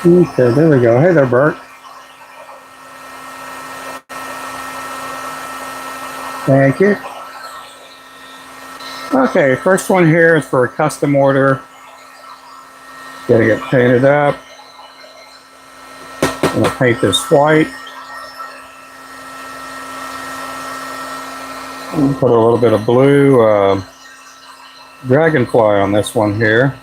Okay, there we go. Hey there, Bert. Thank you. Okay, first one here is for a custom order. Gotta get painted up. I'm gonna paint this white. Put a little bit of blue dragonfly on this one here.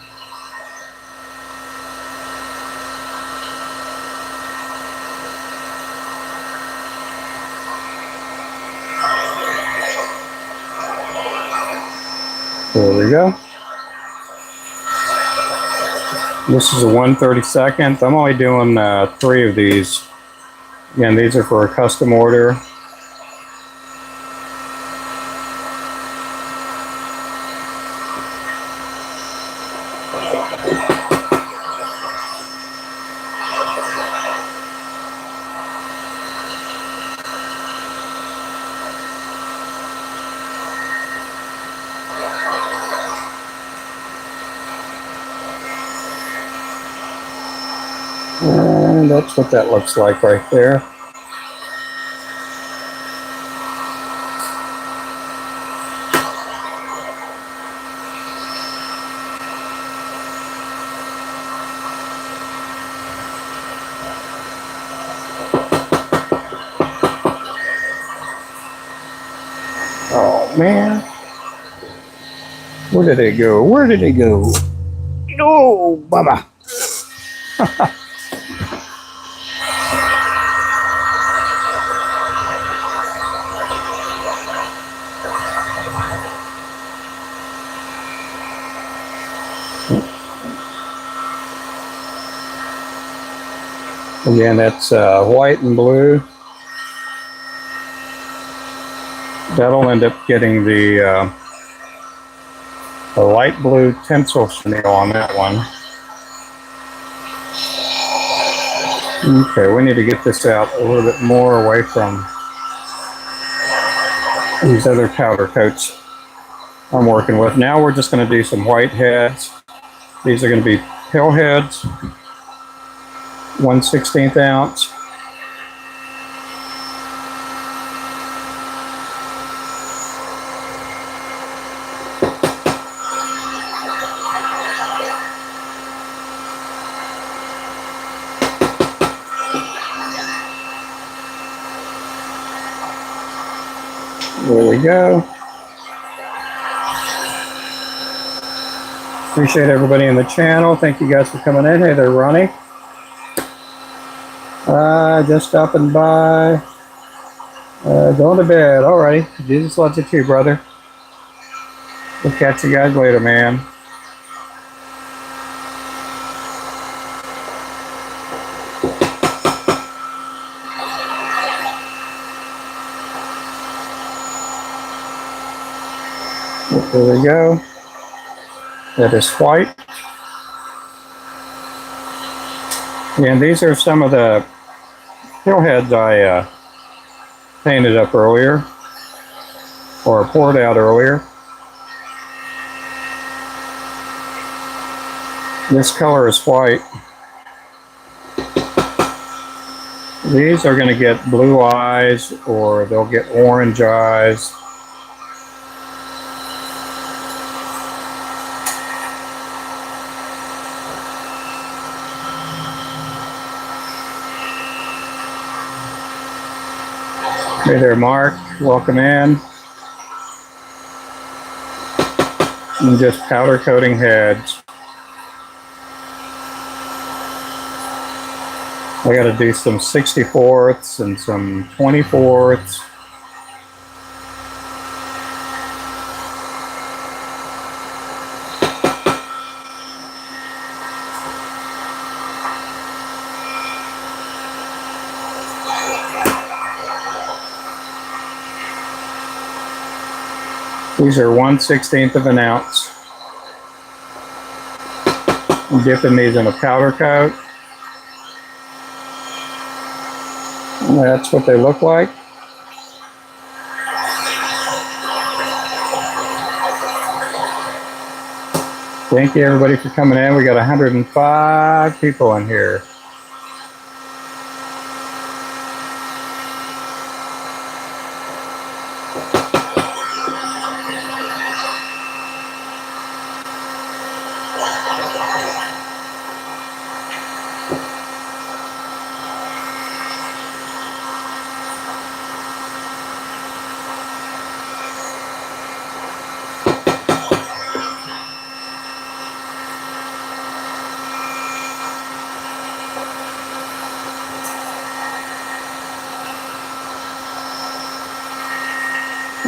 There we go. This is a 1/32. I'm only doing 3 of these. Again, these are for a custom order. And that's what that looks like right there. Oh man, where did it go? Where did it go? Oh, Baba. Again, that's white and blue. That'll end up getting the light blue tinsel chenille on that one. Okay, we need to get this out a little bit more away from these other powder coats I'm working with. Now we're just going to do some white heads. These are going to be pill heads, 1/16 ounce. There we go. Appreciate everybody in the channel. Thank you guys for coming in. Hey there, Ronnie. Just stopping by. Going to bed. Alrighty. Jesus loves you too, brother. We'll catch you guys later, man. There we go. That is white. And these are some of the pill heads I painted up earlier, or poured out earlier. This color is white. These are going to get blue eyes, or they'll get orange eyes. Hey there, Mark. Welcome in. I'm just powder coating heads. I got to do some 64ths and some 24ths. These are 1/16 of an ounce. I'm dipping these in a powder coat. And that's what they look like. Thank you everybody for coming in. We got 105 people in here.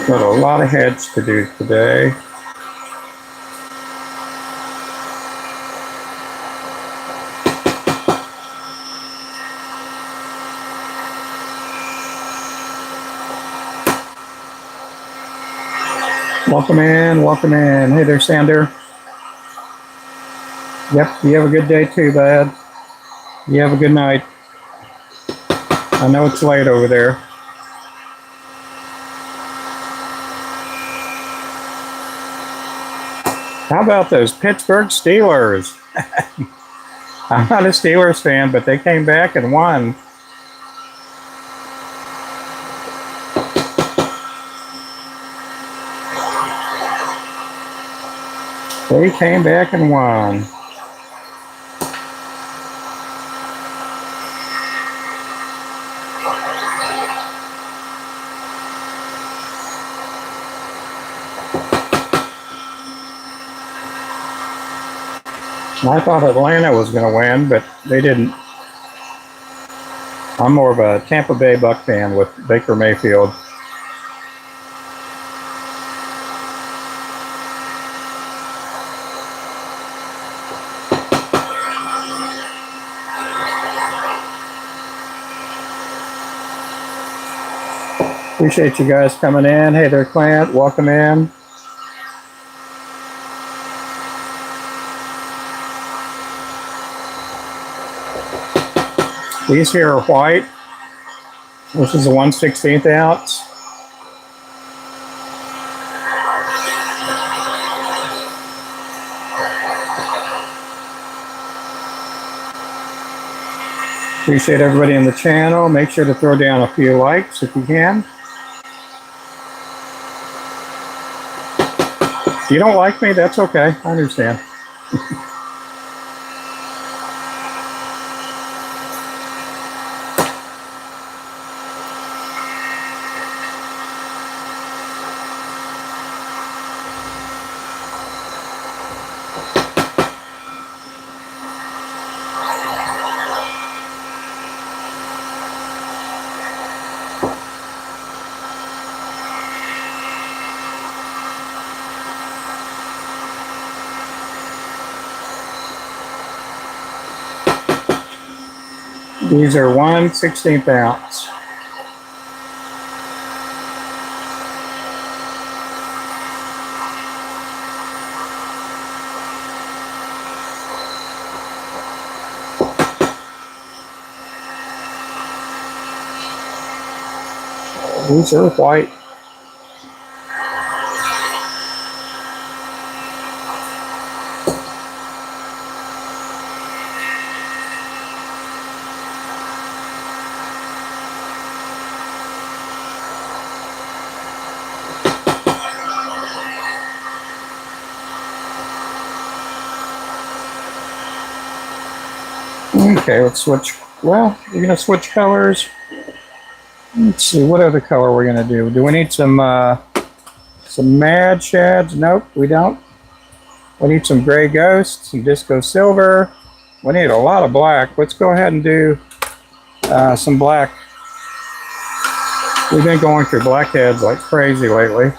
Got a lot of heads to do today. Welcome in, welcome in. Hey there, Sander. Yep, you have a good day too, bud. You have a good night. I know it's late over there. How about those Pittsburgh Steelers? I'm not a Steelers fan, but they came back and won. They came back and won. I thought Atlanta was going to win, but they didn't. I'm more of a Tampa Bay Buck fan with Baker Mayfield. Appreciate you guys coming in. Hey there, Clint. Welcome in. These here are white. This is a 1/16 ounce. Appreciate everybody in the channel. Make sure to throw down a few likes if you can. If you don't like me, that's okay. I understand. These are 1/16 ounce. These are white. Okay, let's switch. Well, we're going to switch colors. Let's see, what other color we're going to do? Do we need some Mad Shads? Nope, we don't. We need some Gray Ghosts, some Disco Silver. We need a lot of black. Let's go ahead and do some black. We've been going through blackheads like crazy lately.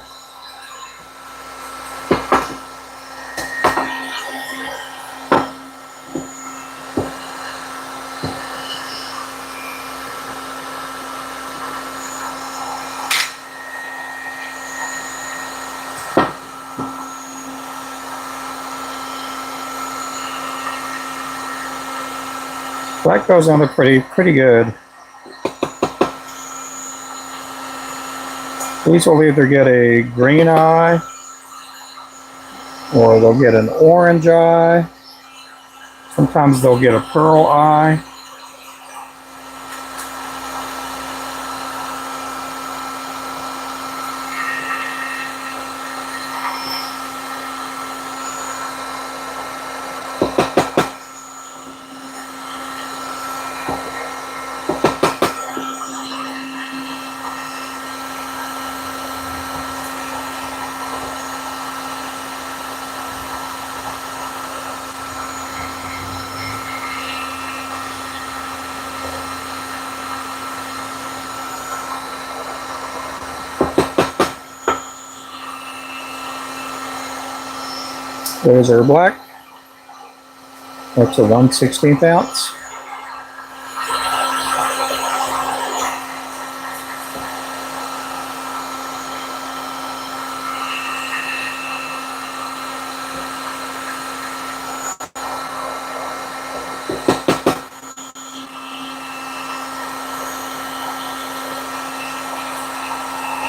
Black goes on pretty good. These will either get a green eye or they'll get an orange eye. Sometimes they'll get a pearl eye. Those are black. That's a 1/16 ounce.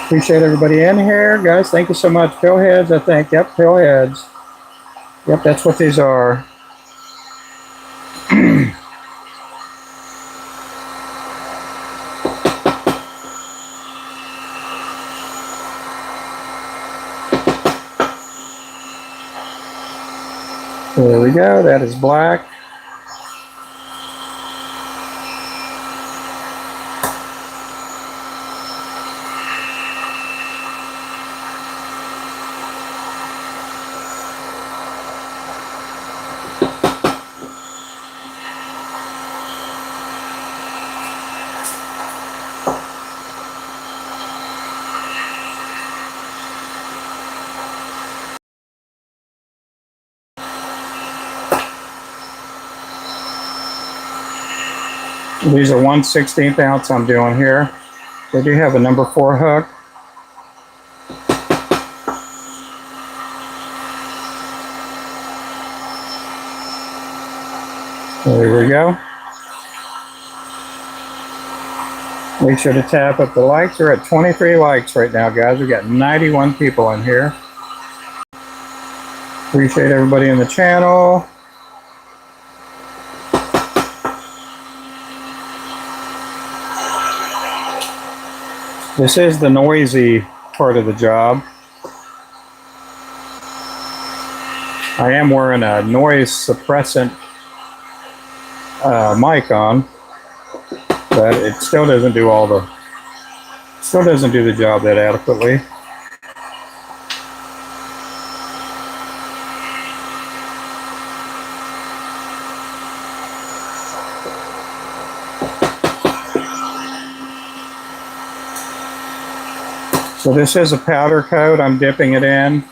Appreciate everybody in here, guys. Thank you so much. Pillheads, I think. Yep, pillheads. Yep, that's what these are. There we go. That is black. These are 1/16 ounce I'm doing here. They do have a number 4 hook. There we go. Make sure to tap up the likes. We're at 23 likes right now, guys. We got 91 people in here. Appreciate everybody in the channel. This is the noisy part of the job. I am wearing a noise suppressant mic on, but it still doesn't do the job that adequately. So this is a powder coat. I'm dipping it in.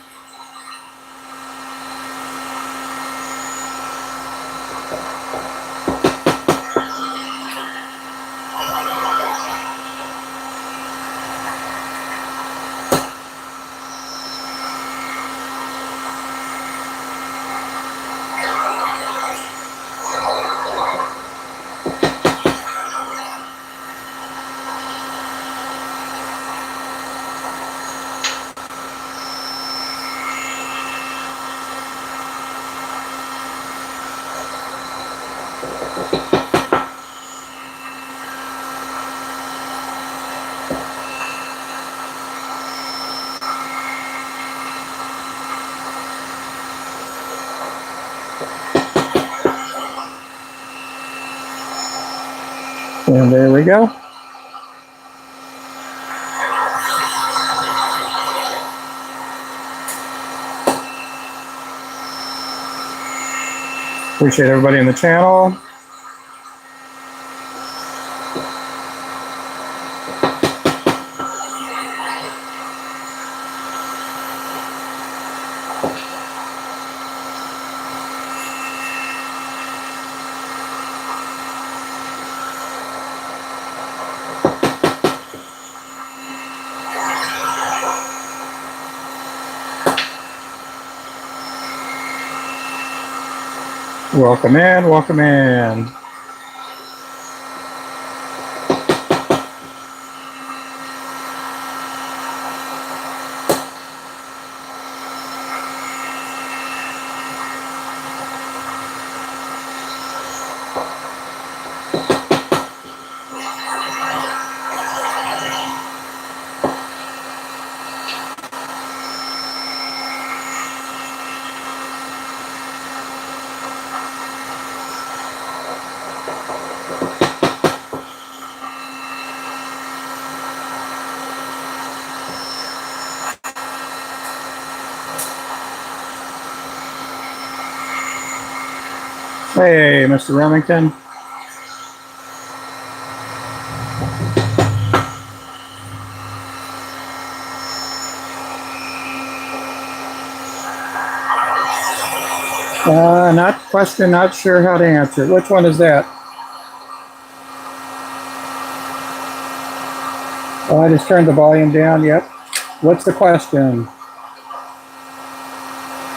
And there we go. Appreciate everybody in the channel. Welcome in, welcome in. Hey, Mr. Remington. Not question, not sure how to answer. Which one is that? Oh, I just turned the volume down. Yep. What's the question?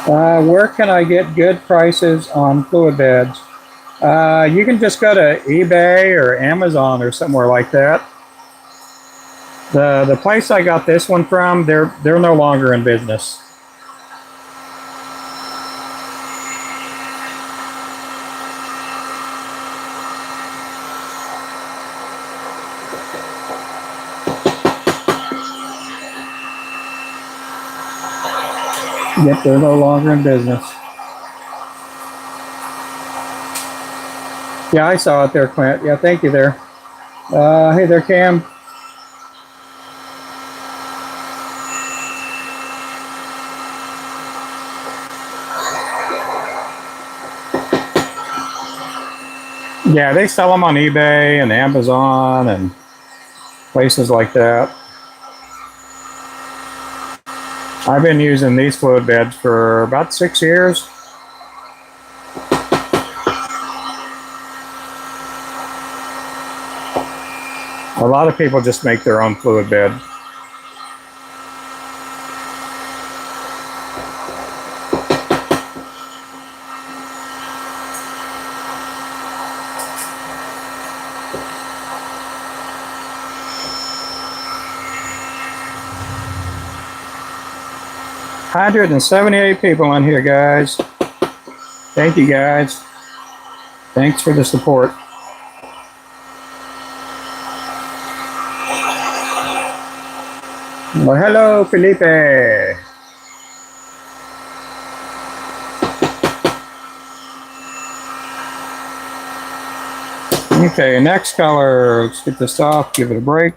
Where can I get good prices on fluid beds? You can just go to eBay or Amazon or somewhere like that. The place I got this one from, they're no longer in business. Yep, they're no longer in business. Yeah, I saw it there, Clint. Yeah, thank you there. Hey there, Cam. Yeah, they sell them on eBay and Amazon and places like that. I've been using these fluid beds for about 6 years. A lot of people just make their own fluid bed. $178 people in here, guys. Thank you, guys. Thanks for the support. Well, hello, Felipe. Okay, next color. Let's get this off, give it a break.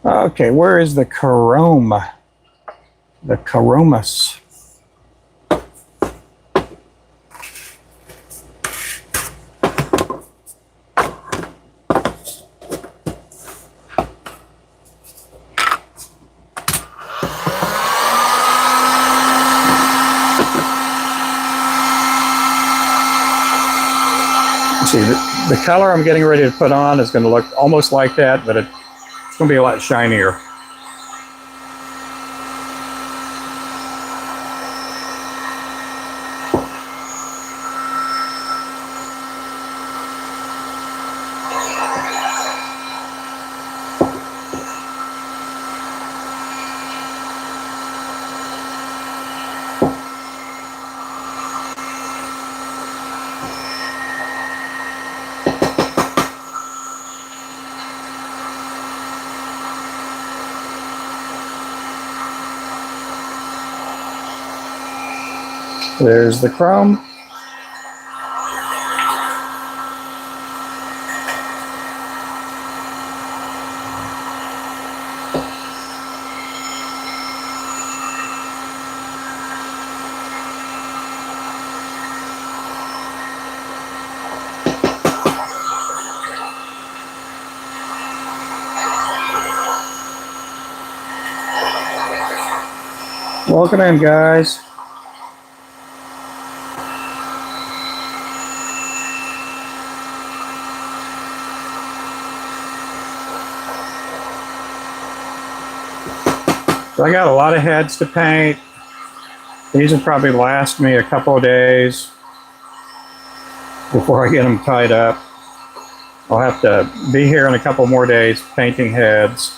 Okay, where is the chrome? The chromus. See, the color I'm getting ready to put on is going to look almost like that, but it's going to be a lot shinier. There's the chrome. Welcome in, guys. So I got a lot of heads to paint. These will probably last me a couple of days before I get them tied up. I'll have to be here in a couple more days painting heads.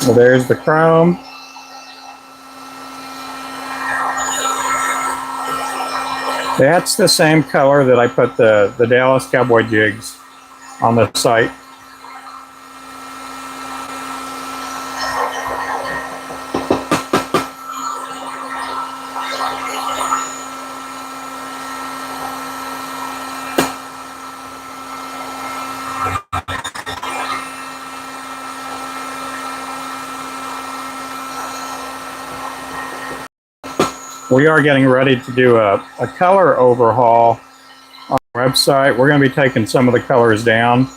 Well, there's the chrome. That's the same color that I put the Dallas Cowboy jigs on the site. we are getting ready to do a color overhaul on the website. We're going to be taking some of the colors down.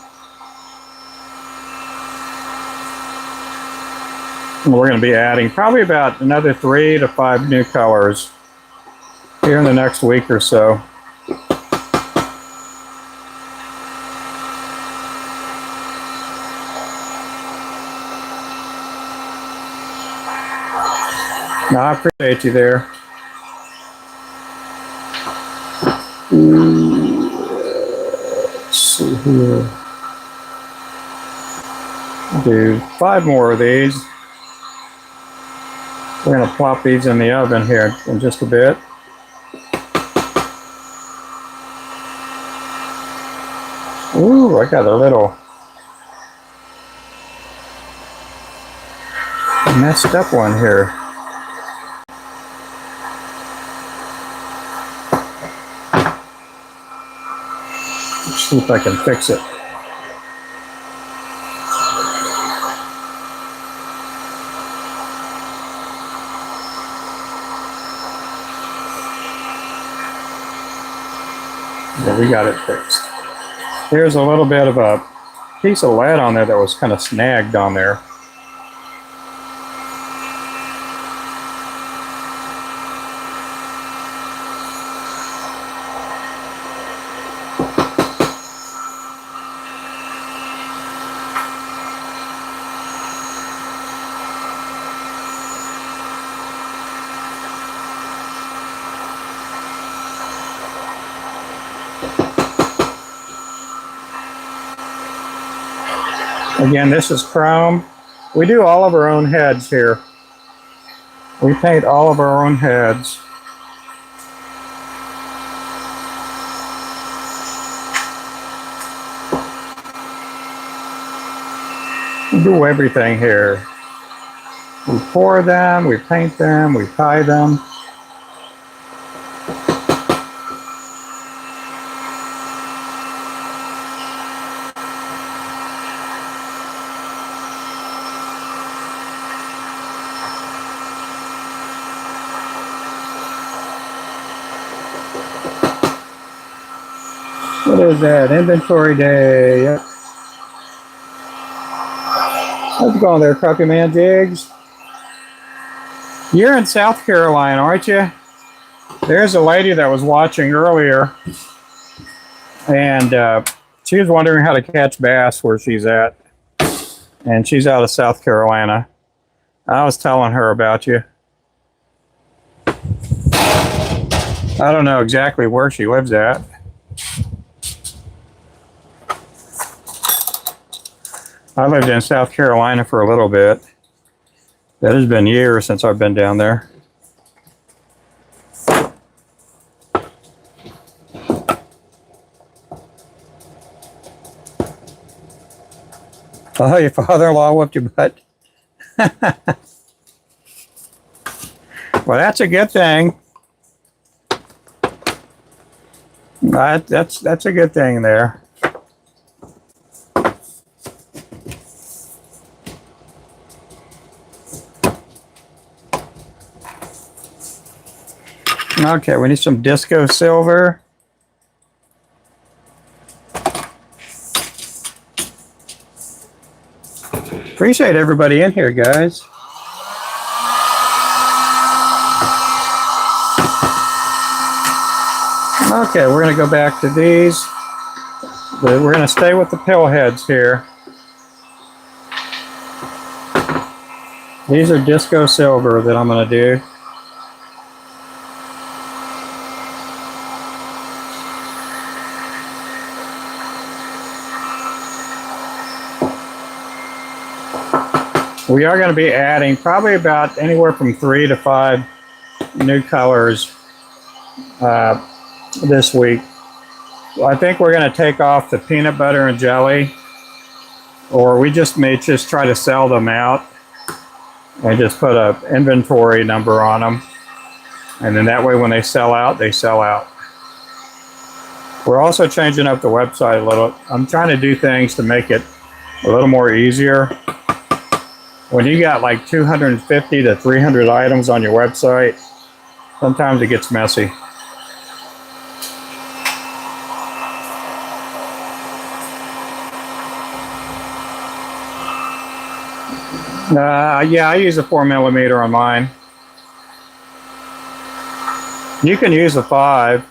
And we're going to be adding probably about another 3 to 5 new colors here in the next week or so. No, I appreciate you there. Let's see here. Do 5 more of these. We're going to plop these in the oven here in just a bit. Ooh, I got a little messed up one here. Let's see if I can fix it. Yeah, we got it fixed. Here's a little bit of a piece of lead on there that was kind of snagged on there. Again, this is chrome. We do all of our own heads here. We paint all of our own heads. We do everything here. We pour them, we paint them, we tie them. What is that? Inventory day. Yep. How's it going there, Crappie Man Jigs? You're in South Carolina, aren't you? There's a lady that was watching earlier, and she was wondering how to catch bass where she's at. And she's out of South Carolina. I was telling her about you. I don't know exactly where she lives at. I lived in South Carolina for a little bit. That has been years since I've been down there. Oh, your father-in-law whooped your butt. Well, that's a good thing. That's a good thing there. Okay, we need some disco silver. Appreciate everybody in here, guys. Okay, we're going to go back to these. We're going to stay with the pill heads here. These are disco silver that I'm going to do. We are going to be adding probably about anywhere from 3 to 5 new colors this week. I think we're going to take off the peanut butter and jelly, or we just may just try to sell them out and just put an inventory number on them. And then that way when they sell out, they sell out. We're also changing up the website a little. I'm trying to do things to make it a little more easier. When you got like 250 to 300 items on your website, Sometimes it gets messy. Yeah, I use a 4mm on mine. You can use a 5,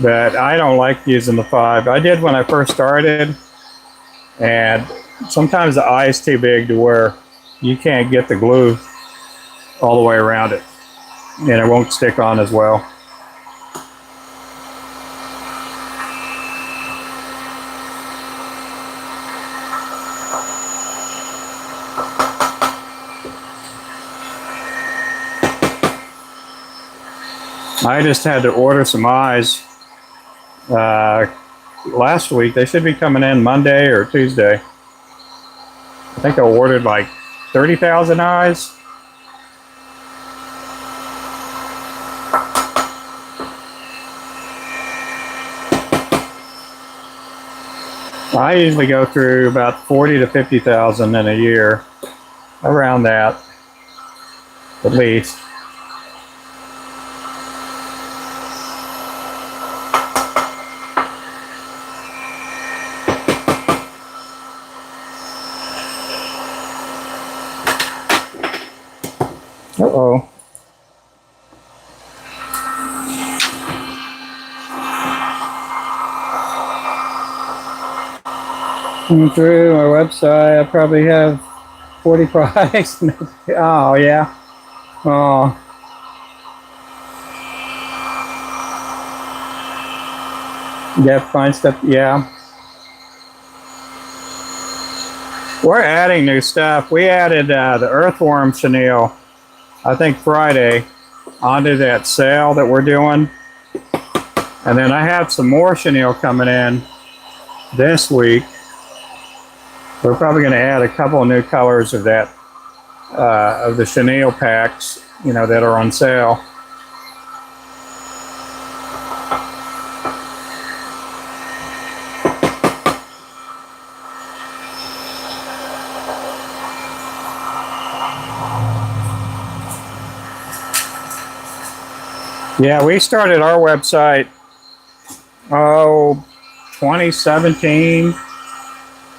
but I don't like using the 5. I did when I first started, and sometimes the eye is too big to where you can't get the glue all the way around it, and it won't stick on as well. I just had to order some eyes last week. They should be coming in Monday or Tuesday. I think I ordered like 30,000 eyes. I usually go through about 40 to 50,000 in a year, around that, at least. Uh-oh. Through my website, I probably have 40 products. Oh, yeah. Oh. Yeah, find stuff. Yeah. We're adding new stuff. We added the earthworm chenille, I think Friday, onto that sale that we're doing. And then I have some more chenille coming in this week. We're probably going to add a couple of new colors of that, of the chenille packs, you know, that are on sale. Yeah, we started our website, 2017,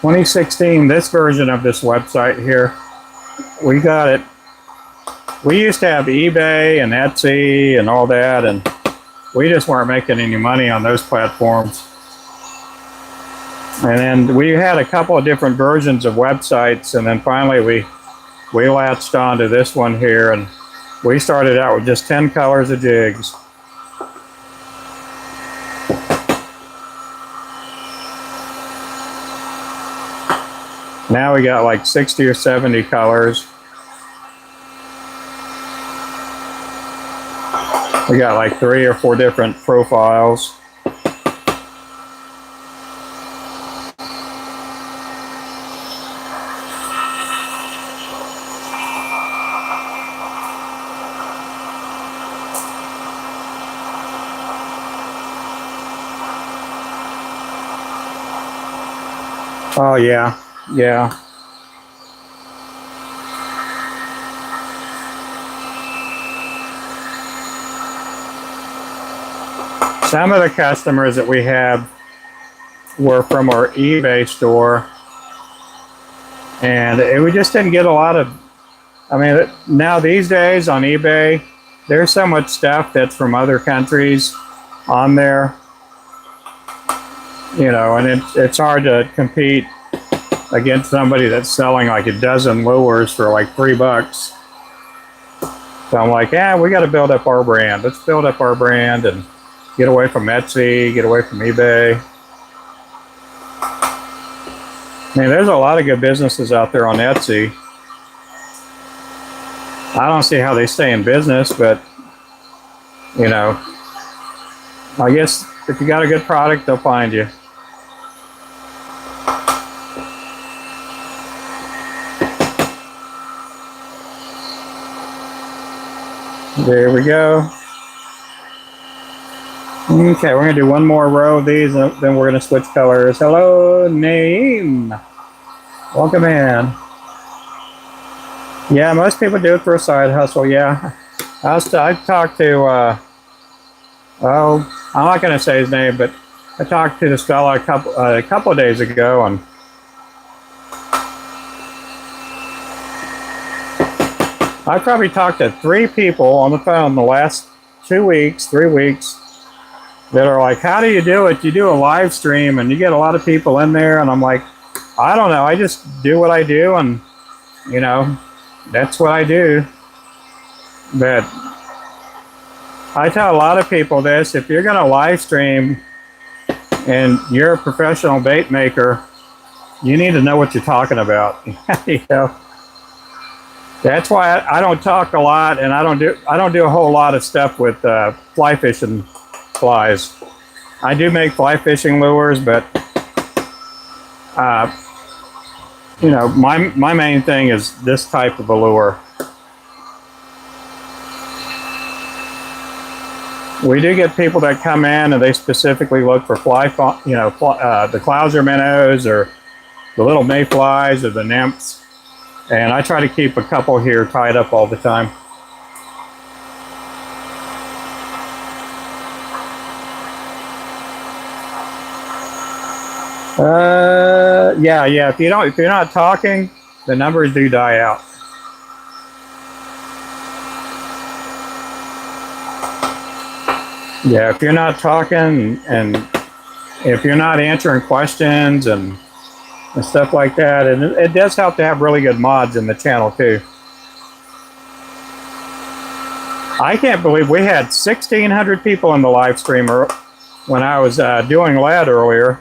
2016, this version of this website here. We got it. We used to have eBay and Etsy and all that, and we just weren't making any money on those platforms. And then we had a couple of different versions of websites, and then finally we latched onto this one here, and we started out with just 10 colors of jigs. Now we got like 60 or 70 colors. We got like 3 or 4 different profiles. Oh yeah, yeah. Some of the customers that we have were from our eBay store, and we just didn't get a lot of, I mean, now these days on eBay, there's so much stuff that's from other countries on there, you know, and it's hard to compete against somebody that's selling like a dozen lures for like $3. So I'm like, yeah, we got to build up our brand. Let's build up our brand and get away from Etsy, get away from eBay. I mean, there's a lot of good businesses out there on Etsy. I don't see how they stay in business, but, you know, I guess if you got a good product, they'll find you. There we go. Okay, we're going to do one more row of these, and then we're going to switch colors. Hello, Naeem. Welcome in. Yeah, most people do it for a side hustle, yeah. I talked to, oh, I'm not going to say his name, but I talked to this fella a couple of days ago, and I probably talked to 3 people on the phone in the last 2 weeks, 3 weeks, that are like, how do you do it? You do a live stream and you get a lot of people in there, and I'm like, I don't know, I just do what I do, and you know, that's what I do. But I tell a lot of people this: if you're going to live stream and you're a professional bait maker, you need to know what you're talking about. You know, that's why I don't talk a lot, and I don't do a whole lot of stuff with fly fishing flies. I do make fly fishing lures, but you know, my main thing is this type of a lure. We do get people that come in and they specifically look for you know, the Clouser minnows or the little mayflies or the nymphs, and I try to keep a couple here tied up all the time. Yeah. If you're not talking, the numbers do die out. Yeah, if you're not talking and if you're not answering questions and stuff like that, and it does help to have really good mods in the channel too. I can't believe we had 1,600 people in the live stream when I was doing lead earlier.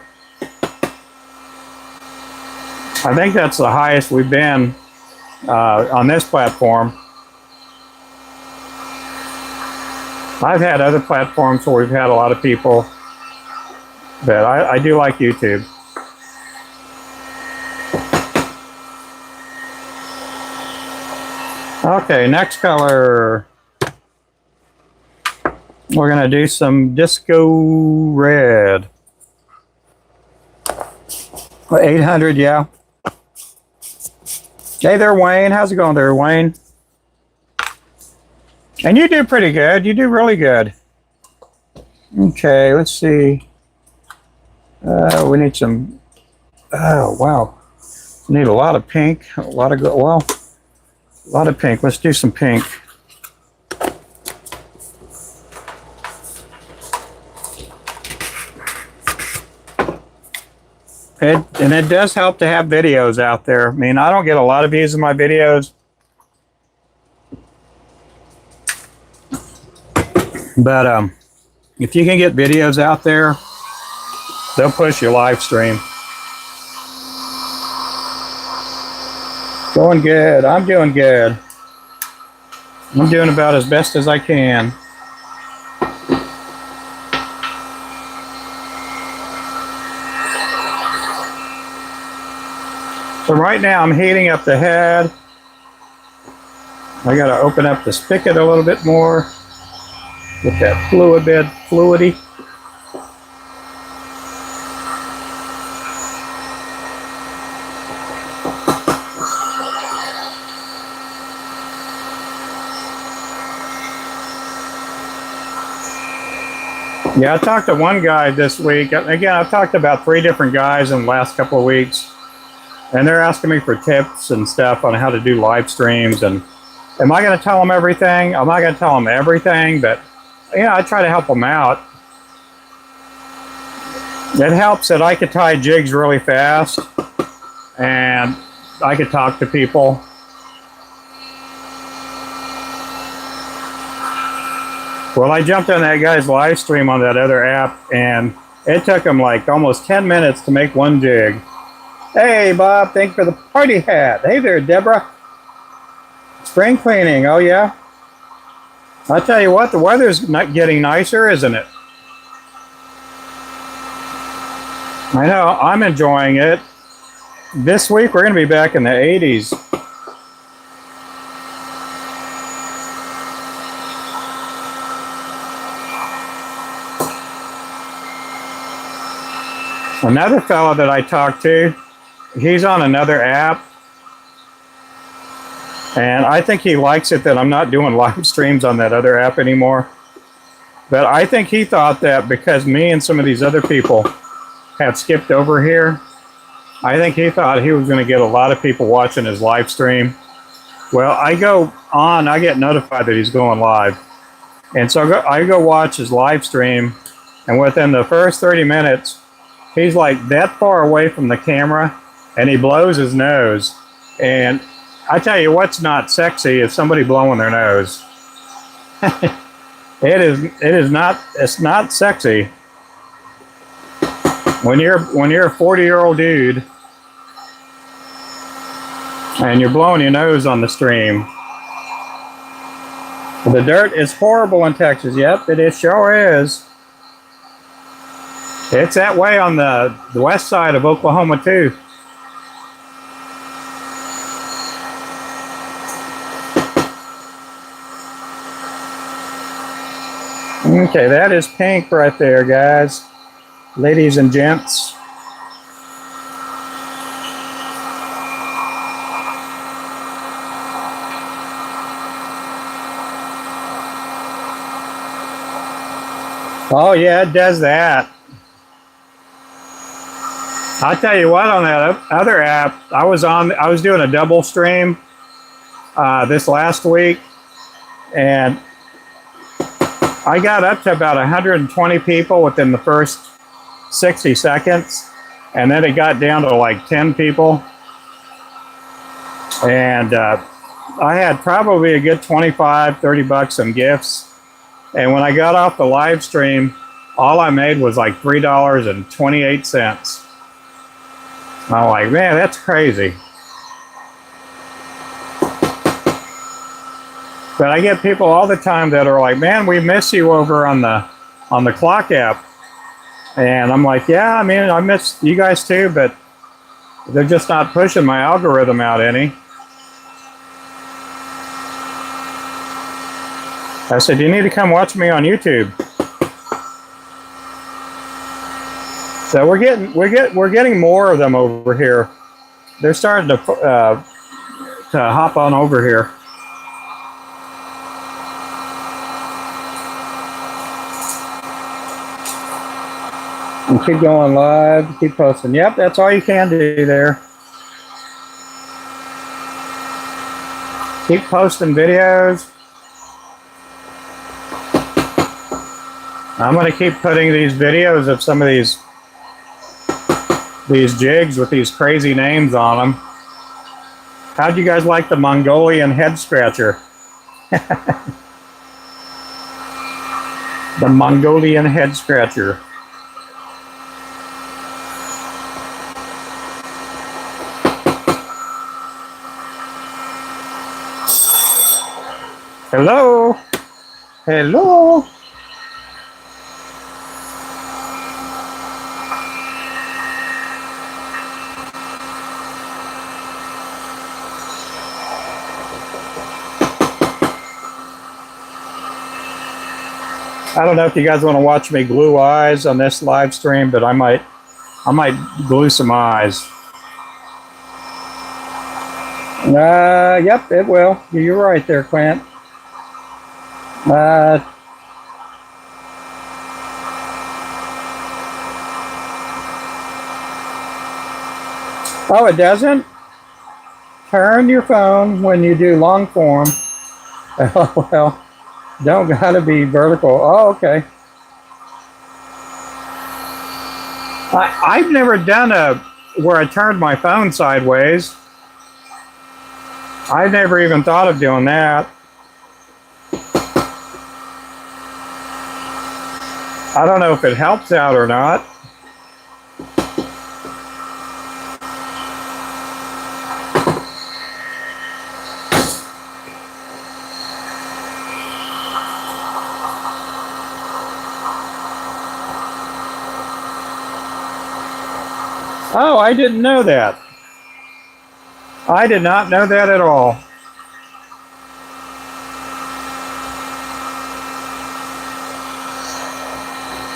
I think that's the highest we've been on this platform. I've had other platforms where we've had a lot of people, but I do like YouTube. Okay, next color. We're going to do some disco red. 800, yeah. Hey there, Wayne. How's it going there, Wayne? And you do pretty good. You do really good. Okay, let's see. We need some. Oh wow, we need a lot of pink. A lot of pink. Let's do some pink. And it does help to have videos out there. I mean, I don't get a lot of views in my videos, but if you can get videos out there, they'll push your live stream. Going good. I'm doing good. I'm doing about as best as I can. So right now I'm heating up the head. I got to open up the spigot a little bit more. Get that fluid bit fluidy. Yeah, I talked to one guy this week. Again, I've talked to about 3 different guys in the last couple of weeks. And they're asking me for tips and stuff on how to do live streams. And am I going to tell them everything? I'm not going to tell them everything, but yeah, I try to help them out. It helps that I could tie jigs really fast and I could talk to people. Well, I jumped on that guy's live stream on that other app, and it took him like almost 10 minutes to make one jig. Hey, Bob, thanks for the party hat. Hey there, Deborah. Spring cleaning, oh yeah? I'll tell you what, the weather's not getting nicer, isn't it? I know, I'm enjoying it. This week, we're going to be back in the 80s. Another fellow that I talked to, he's on another app, And I think he likes it that I'm not doing live streams on that other app anymore. But I think he thought that because me and some of these other people had skipped over here, I think he thought he was going to get a lot of people watching his live stream. Well, I go on, I get notified that he's going live. And so I go watch his live stream, and within the first 30 minutes, he's like that far away from the camera, and he blows his nose. And I tell you what's not sexy is somebody blowing their nose. It's not sexy. When you're a 40-year-old dude and you're blowing your nose on the stream. The dirt is horrible in Texas. Yep, it sure is. It's that way on the west side of Oklahoma too. Okay, that is pink right there, guys. Ladies and gents. Oh yeah, it does that. I'll tell you what, on that other app, I was doing a double stream this last week, and I got up to about 120 people within the first 60 seconds, and then it got down to like 10 people, and I had probably a good 25, 30 bucks in gifts. And when I got off the live stream, all I made was like $3.28. I'm like, man, that's crazy. But I get people all the time that are like, man, we miss you over on the clock app. And I'm like, yeah, I mean, I miss you guys too, but they're just not pushing my algorithm out any. I said, you need to come watch me on YouTube. So we're getting more of them over here. They're starting to hop on over here. And keep going live, keep posting. Yep, that's all you can do there. Keep posting videos. I'm going to keep putting these videos of some of these jigs with these crazy names on them. How'd you guys like the Mongolian head scratcher? The Mongolian head scratcher. Hello? Hello? I don't know if you guys want to watch me glue eyes on this live stream, but I might glue some eyes. Yep, it will. You're right there, Clint. Oh, it doesn't? Turn your phone when you do long form. Oh, well. Don't gotta be vertical. Oh, okay. I've never done where I turned my phone sideways. I've never even thought of doing that. I don't know if it helps out or not. Oh, I didn't know that. I did not know that at all.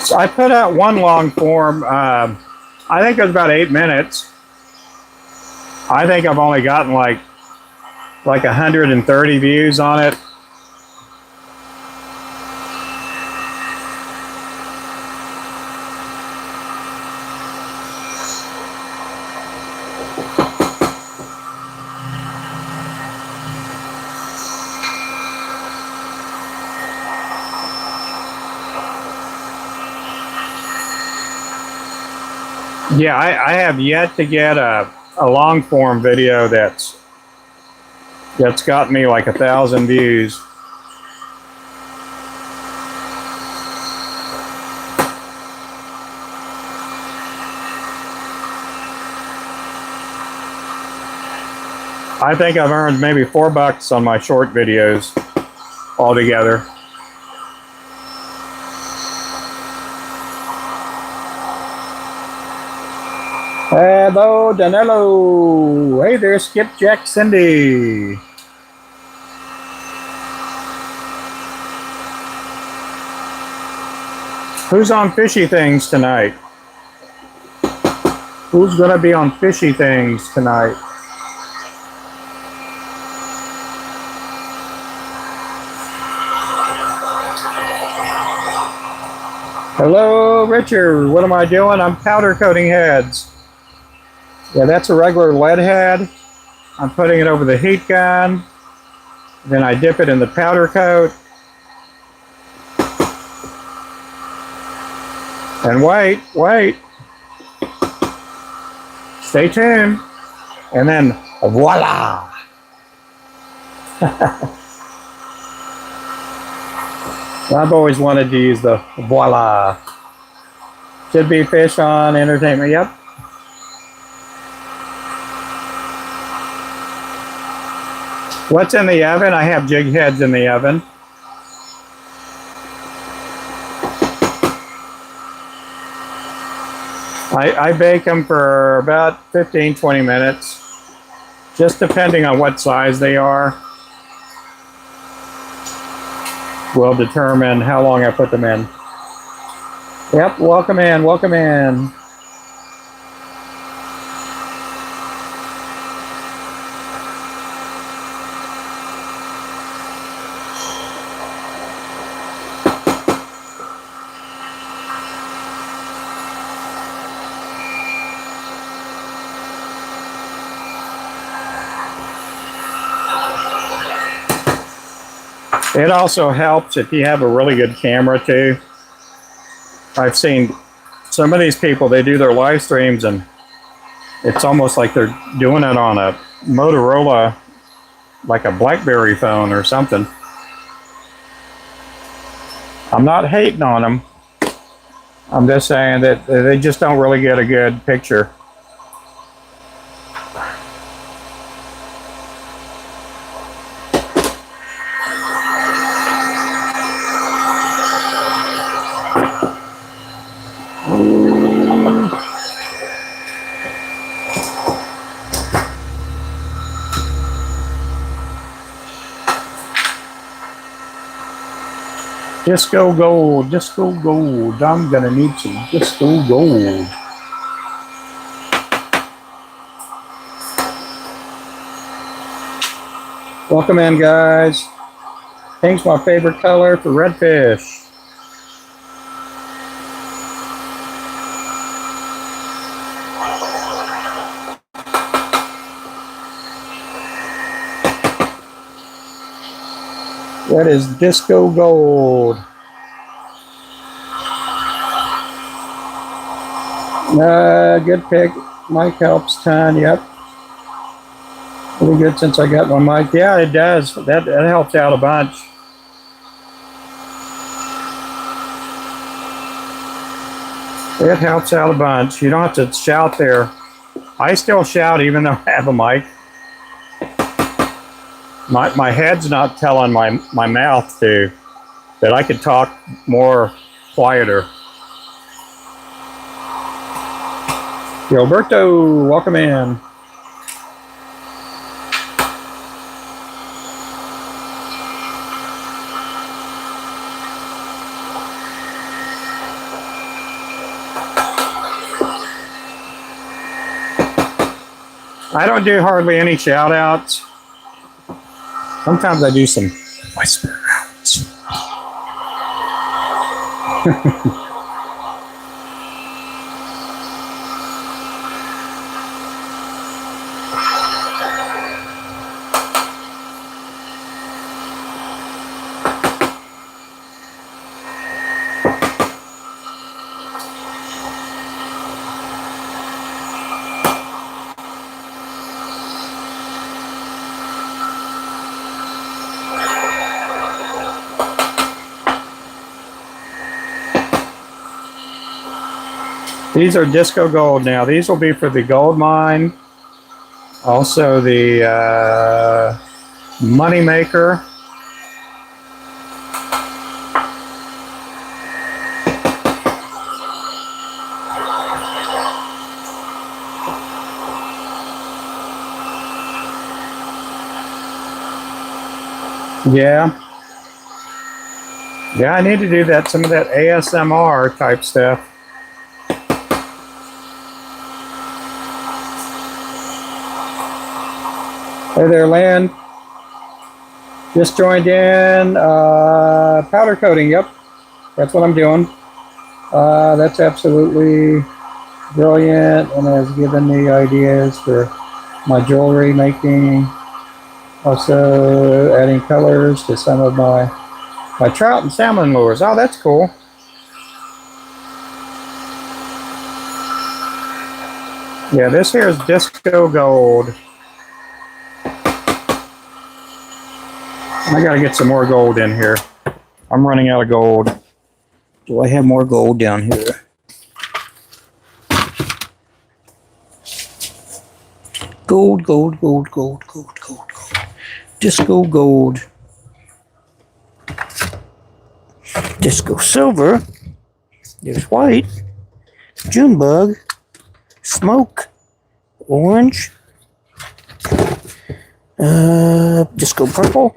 So I put out one long form. I think it was about 8 minutes. I think I've only gotten like like 130 views on it. Yeah, I have yet to get a long form video that's got me like 1,000 views. I think I've earned maybe $4 on my short videos altogether. Hello, Danilo. Hey there, Skipjack Cindy. Who's on Fishy Things tonight? Who's gonna be on Fishy Things tonight? Hello, Richard. What am I doing? I'm powder coating heads. Yeah, that's a regular lead head. I'm putting it over the heat gun. Then I dip it in the powder coat. And wait. Stay tuned. And then, voila. I've always wanted to use the voila. Should be fish on entertainment. Yep. What's in the oven? I have jig heads in the oven. I bake them for about 15-20 minutes, just depending on what size they are. Will determine how long I put them in. Yep, welcome in, welcome in. It also helps if you have a really good camera too. I've seen some of these people, they do their live streams and it's almost like they're doing it on a Motorola, like a BlackBerry phone or something. I'm not hating on them. I'm just saying that they just don't really get a good picture. Disco gold, disco gold. I'm gonna need some disco gold. Welcome in, guys. Pink's my favorite color for redfish. That is disco gold. Good pick. Mic helps ton. Yep. Pretty good since I got my mic. Yeah, it does. That helps out a bunch. It helps out a bunch. You don't have to shout there. I still shout even though I have a mic. My head's not telling my mouth to that I could talk more quieter. Gilberto, welcome in. I don't do hardly any shout outs. Sometimes I do some whisper outs. These are disco gold now. These will be for the gold mine. Also the money maker. Yeah. Yeah, I need to do that, some of that ASMR type stuff. Hey there, Lynn. Just joined in. Powder coating, yep. That's what I'm doing. That's absolutely brilliant and has given me ideas for my jewelry making. Also adding colors to some of my trout and salmon lures. Oh, that's cool. Yeah, this here is disco gold. I gotta get some more gold in here. I'm running out of gold. Do I have more gold down here? Gold, gold, gold, gold, gold, gold, gold. Disco gold. Disco silver. There's white. June bug. Smoke. Orange. Disco purple.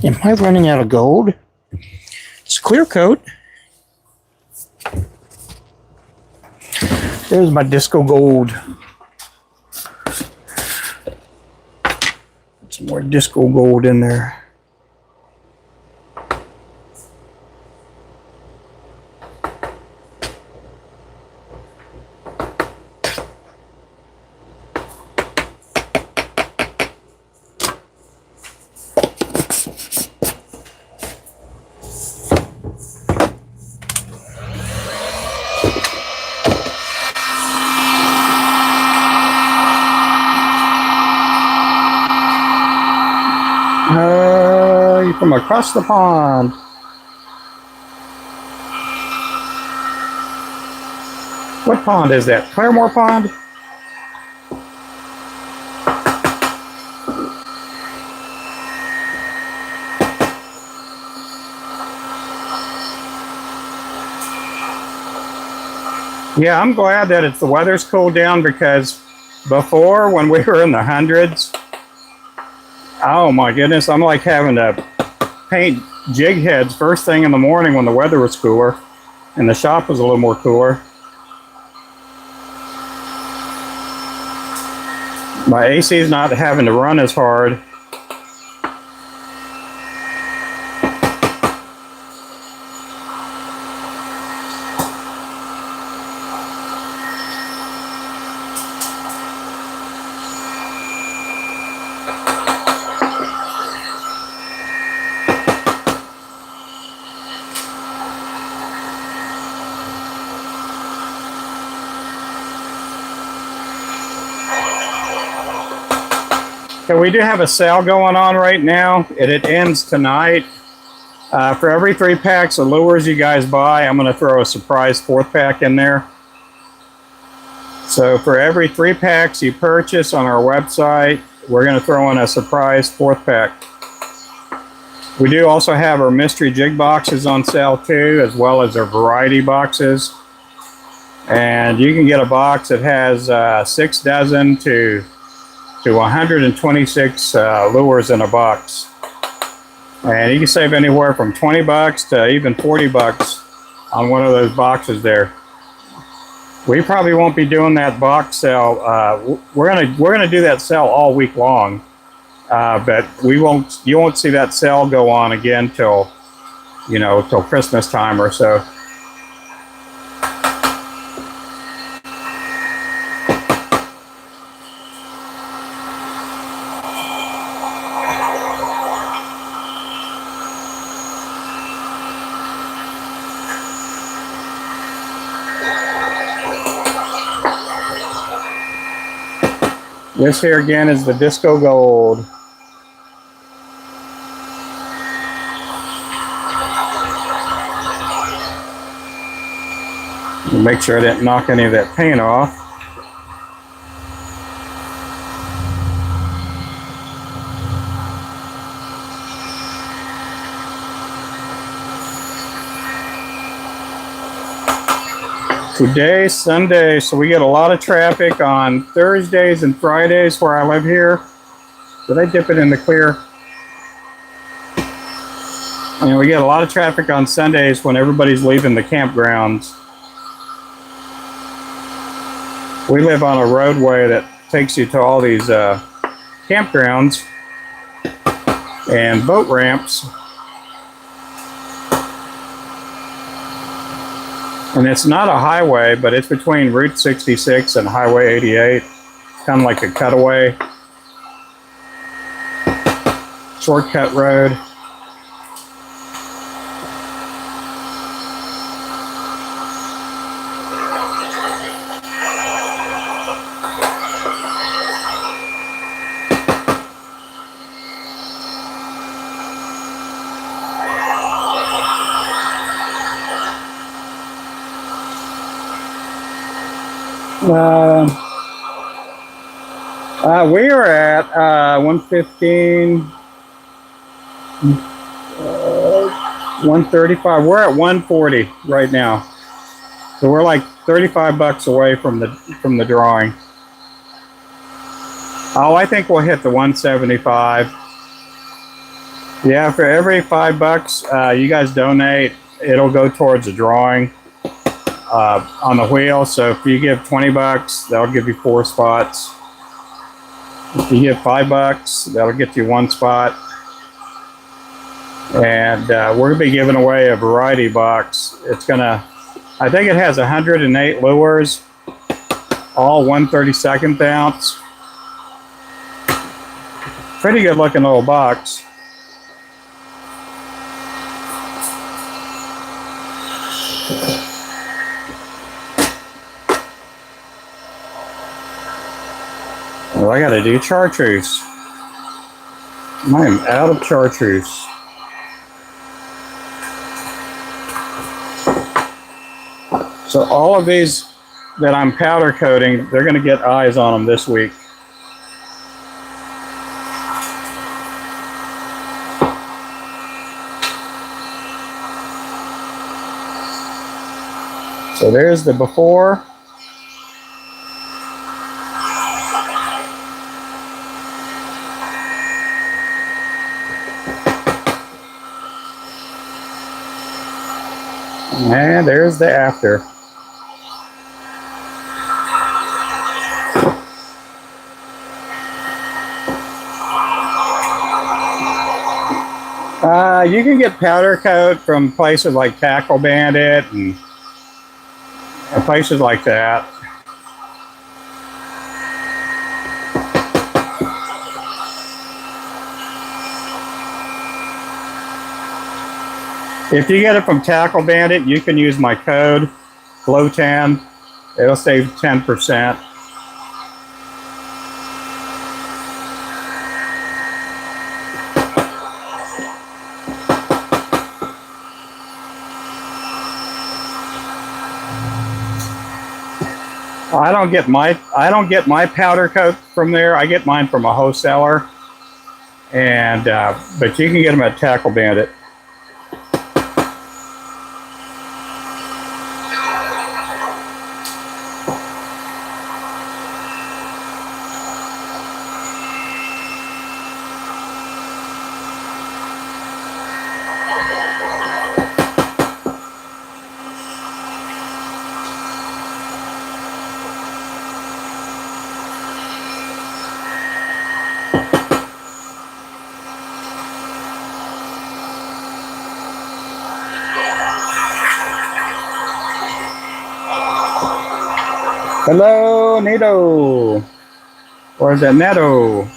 Am I running out of gold? It's clear coat. There's my disco gold. Some more disco gold in there. You're from across the pond. What pond is that? Claremore Pond? Yeah, I'm glad that the weather's cooled down, because before, when we were in the hundreds, oh my goodness, I'm like having to paint jig heads first thing in the morning when the weather was cooler and the shop was a little more cooler. My AC is not having to run as hard. So we do have a sale going on right now. It ends tonight. For every 3 packs of lures you guys buy, I'm going to throw a surprise 4th pack in there. So for every 3 packs you purchase on our website, we're going to throw in a surprise 4th pack. We do also have our mystery jig boxes on sale too, as well as our variety boxes. And you can get a box that has 6 dozen to 126 lures in a box. And you can save anywhere from 20 bucks to even 40 bucks on one of those boxes there. We probably won't be doing that box sale. We're gonna do that sale all week long, but we won't. You won't see that sale go on again till, you know, till Christmas time or so. This here again is the Disco Gold. Make sure I didn't knock any of that paint off. Today's Sunday, so we get a lot of traffic on Thursdays and Fridays where I live here. Did I dip it in the clear? And we get a lot of traffic on Sundays when everybody's leaving the campgrounds. We live on a roadway that takes you to all these campgrounds and boat ramps. And it's not a highway, but it's between Route 66 and Highway 88. Kind of like a cutaway, shortcut road. We are at 115, 135. We're at 140 right now, so we're like 35 bucks away from the drawing. Oh, I think we'll hit the 175. Yeah, for every $5 you guys donate, it'll go towards the drawing on the wheel. So if you give 20 bucks, that'll give you 4 spots. If you give $5, that'll get you 1 spot. And we're gonna be giving away a variety box. It's gonna, I think it has 108 lures, all 1/32 ounce. Pretty good looking little box. Well, I gotta do Chartreuse. I am out of Chartreuse. So all of these that I'm powder coating, they're gonna get eyes on them this week. So there's the before. And there's the after. You can get powder coat from places like Tackle Bandit and places like that. If you get it from Tackle Bandit, you can use my code, GLOW10. It'll save 10%. I don't get my powder coat from there. I get mine from a wholesaler, and but you can get them at Tackle Bandit. Hello, Nito. Or is it Neto?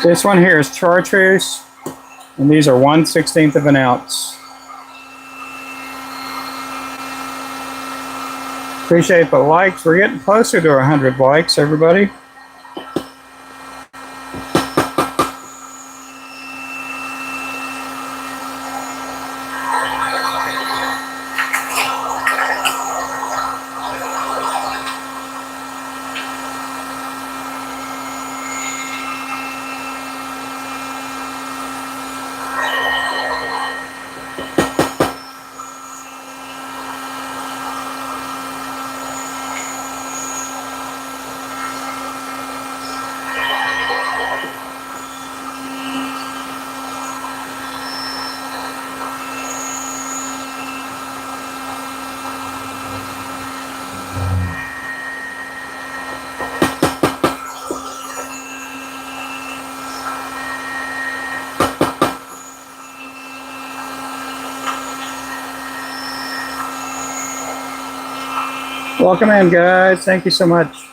This one here is Chartreuse, and these are 1/16 of an ounce. Appreciate the likes. We're getting closer to 100 likes, everybody. Welcome in, guys. Thank you so much.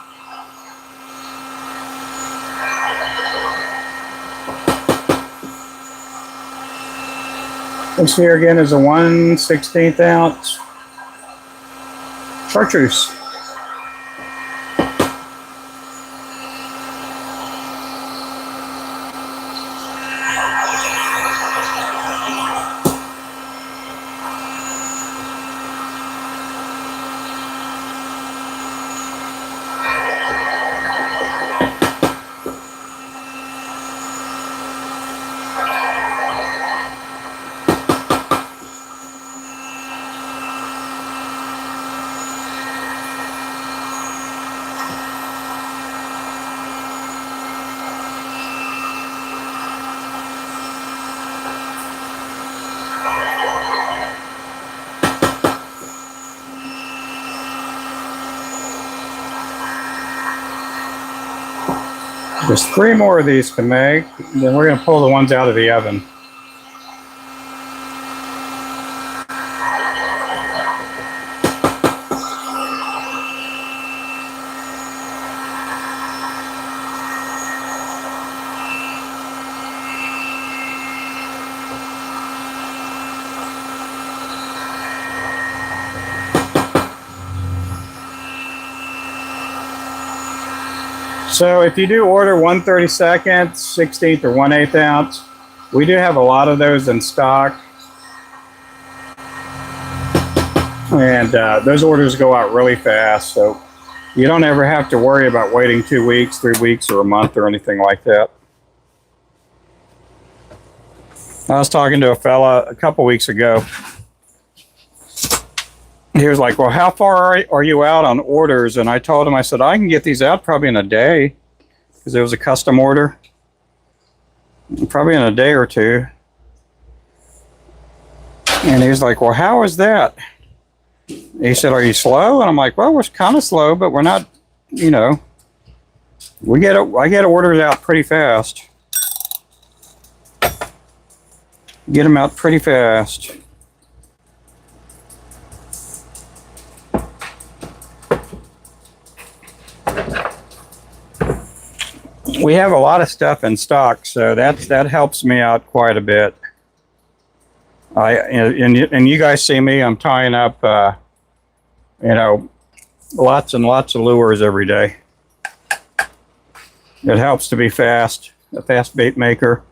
This here again is a 1/16 ounce Chartreuse. There's 3 more of these to make, then we're going to pull the ones out of the oven. So if you do order 1/32, 16th, or 1/8 ounce, we do have a lot of those in stock. And those orders go out really fast, so you don't ever have to worry about waiting 2 weeks, 3 weeks, or a month or anything like that. I was talking to a fella a couple weeks ago. He was like, well, how far are you out on orders? And I told him, I said, I can get these out probably in a day, because it was a custom order. Probably in a day or 2. And he was like, well, how is that? He said, are you slow? And I'm like, well, we're kind of slow, but we're not, you know, I get orders out pretty fast. Get them out pretty fast. We have a lot of stuff in stock, so that helps me out quite a bit. And you guys see me, I'm tying up, you know, lots and lots of lures every day. It helps to be fast, a fast bait maker.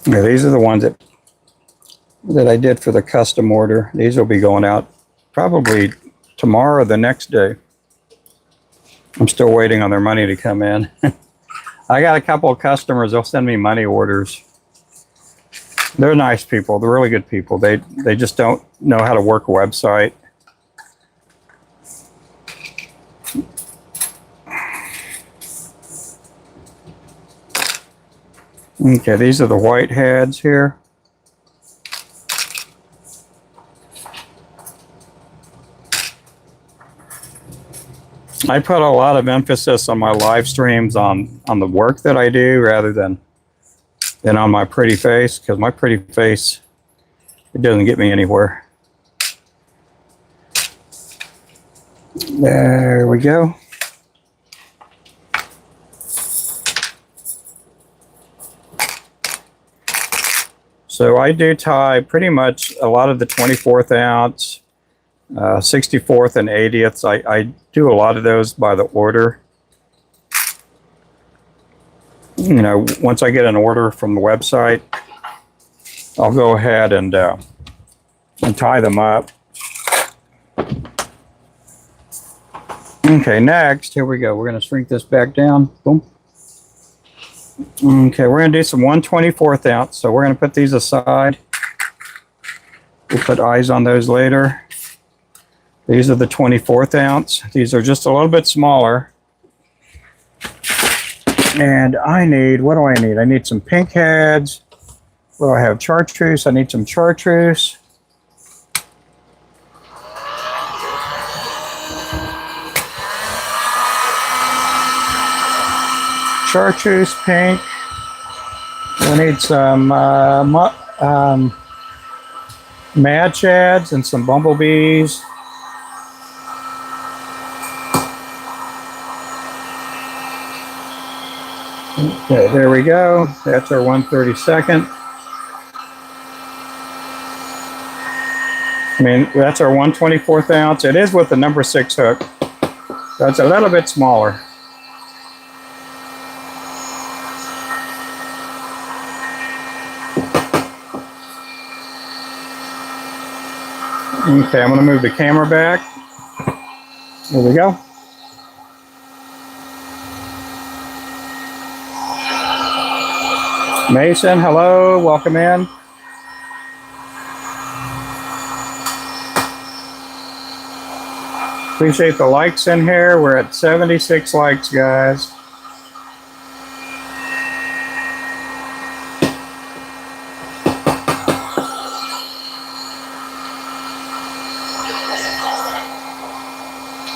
Yeah, these are the ones that I did for the custom order. These will be going out probably tomorrow or the next day. I'm still waiting on their money to come in. I got a couple of customers, they'll send me money orders. They're nice people, they're really good people. They just don't know how to work a website. Okay, these are the white heads here. I put a lot of emphasis on my live streams on the work that I do rather than on my pretty face, because my pretty face, it doesn't get me anywhere. There we go. So I do tie pretty much a lot of the 24th ounce, 64th and 80ths. I do a lot of those by the order. You know, once I get an order from the website, I'll go ahead and tie them up. Okay, next, here we go. We're going to shrink this back down. Boom. Okay, we're going to do some 1/24th ounce. So we're going to put these aside. We'll put eyes on those later. These are the 24th ounce. These are just a little bit smaller. And I need, what do I need? I need some pink heads. What do I have? Chartreuse. I need some chartreuse. Chartreuse pink. I need some mad shads and some bumblebees. Okay, there we go. That's our 1/32. I mean, that's our 1/24th ounce. It is with the number 6 hook. So it's a little bit smaller. Okay, I'm going to move the camera back. There we go. Mason, hello, welcome in. Appreciate the likes in here. We're at 76 likes, guys.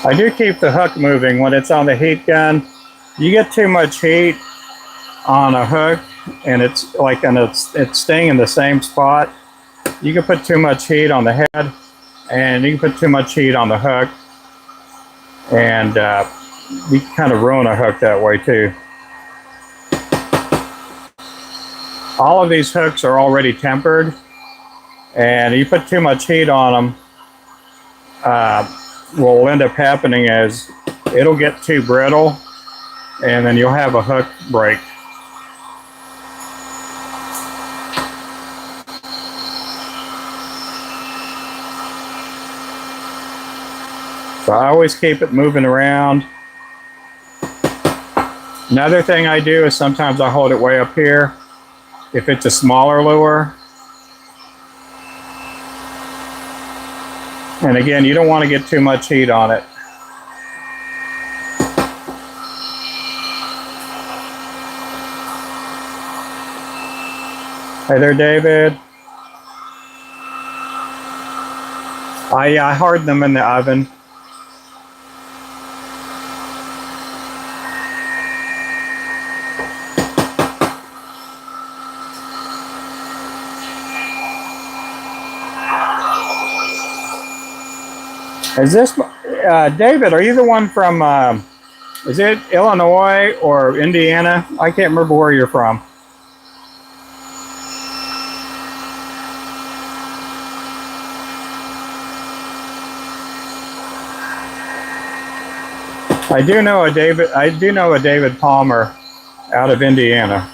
I do keep the hook moving when it's on the heat gun. You get too much heat on a hook and it's like, and it's staying in the same spot. You can put too much heat on the head and you can put too much heat on the hook, and you can kind of ruin a hook that way too. All of these hooks are already tempered, and you put too much heat on them, what will end up happening is it'll get too brittle and then you'll have a hook break. So I always keep it moving around. Another thing I do is sometimes I hold it way up here if it's a smaller lure. And again, you don't want to get too much heat on it. Hey there, David. I harden them in the oven. Is this, David, are you the one from, is it Illinois or Indiana? I can't remember where you're from. I do know a David Palmer out of Indiana.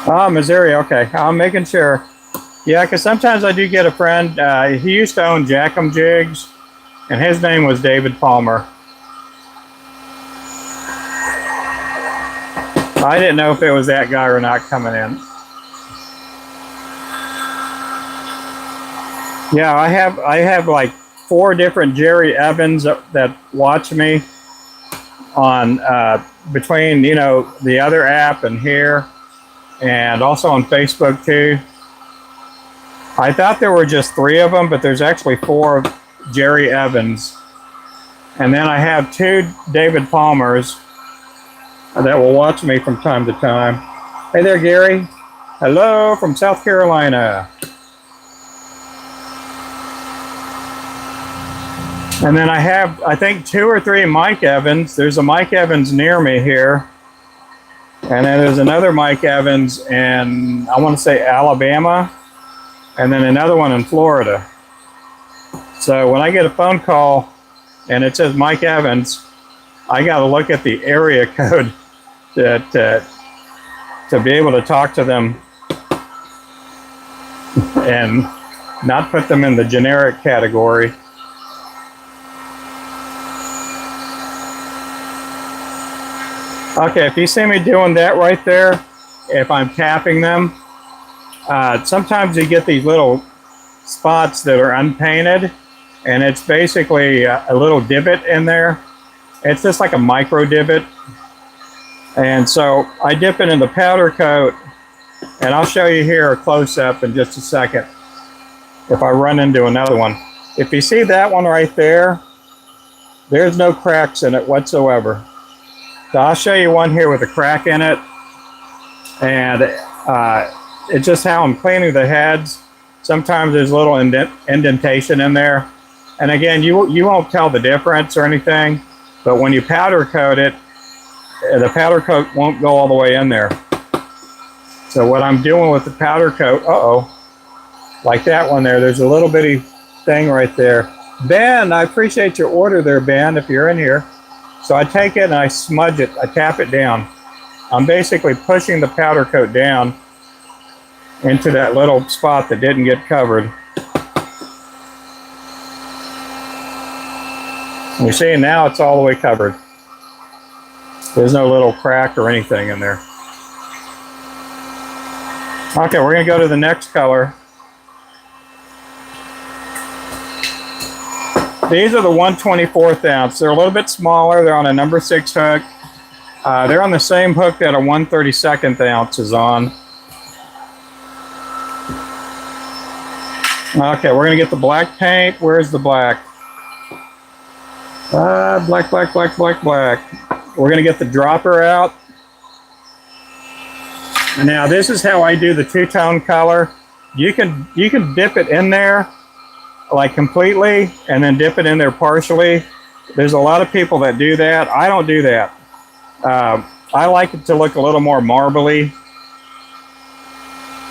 Oh, Missouri, okay. I'm making sure. Yeah, because sometimes I do get a friend, he used to own Jackham Jigs, and his name was David Palmer. I didn't know if it was that guy or not coming in. Yeah, I have like 4 different Jerry Evans that watch me on between, you know, the other app and here, and also on Facebook too. I thought there were just 3 of them, but there's actually 4 Jerry Evans. And then I have 2 David Palmers that will watch me from time to time. Hey there, Gary. Hello from South Carolina. And then I have, I think, 2 or 3 Mike Evans. There's a Mike Evans near me here. And then there's another Mike Evans in, I want to say, Alabama. And then another one in Florida. So when I get a phone call and it says Mike Evans, I got to look at the area code to be able to talk to them and not put them in the generic category. Okay, if you see me doing that right there, if I'm tapping them, sometimes you get these little spots that are unpainted, and it's basically a little divot in there. It's just like a micro divot. And so I dip it in the powder coat, and I'll show you here a close-up in just a second if I run into another one. If you see that one right there, there's no cracks in it whatsoever. So I'll show you one here with a crack in it, and it's just how I'm cleaning the heads. Sometimes there's a little indentation in there, and again, you won't tell the difference or anything, but when you powder coat it, the powder coat won't go all the way in there. So what I'm doing with the powder coat, like that one there, there's a little bitty thing right there. Ben, I appreciate your order there, Ben, if you're in here. So I take it and I smudge it, I tap it down. I'm basically pushing the powder coat down into that little spot that didn't get covered. You see, now it's all the way covered. There's no little crack or anything in there. Okay, we're gonna go to the next color. These are the 1/24 ounce. They're a little bit smaller. They're on a number 6 hook. They're on the same hook that a 1/32 ounce is on. Okay, we're gonna get the black paint. Where's the black? Black, black, black, black, black. We're gonna get the dropper out. And now this is how I do the 2-tone color. You can dip it in there like completely and then dip it in there partially. There's a lot of people that do that. I don't do that. I like it to look a little more marbly,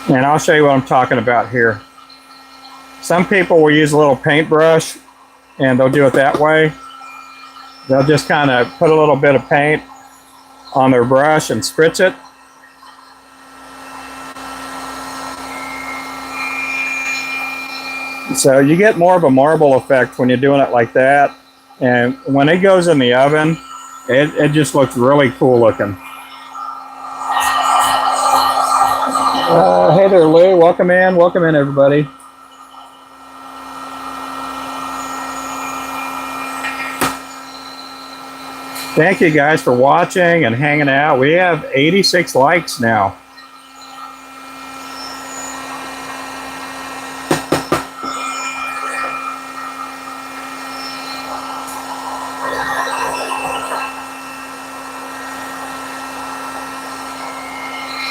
and I'll show you what I'm talking about here. Some people will use a little paintbrush and they'll do it that way. They'll just kind of put a little bit of paint on their brush and spritz it. So you get more of a marble effect when you're doing it like that. And when it goes in the oven, it just looks really cool looking. Hey there, Lou. Welcome in, everybody. Thank you guys for watching and hanging out. We have 86 likes now.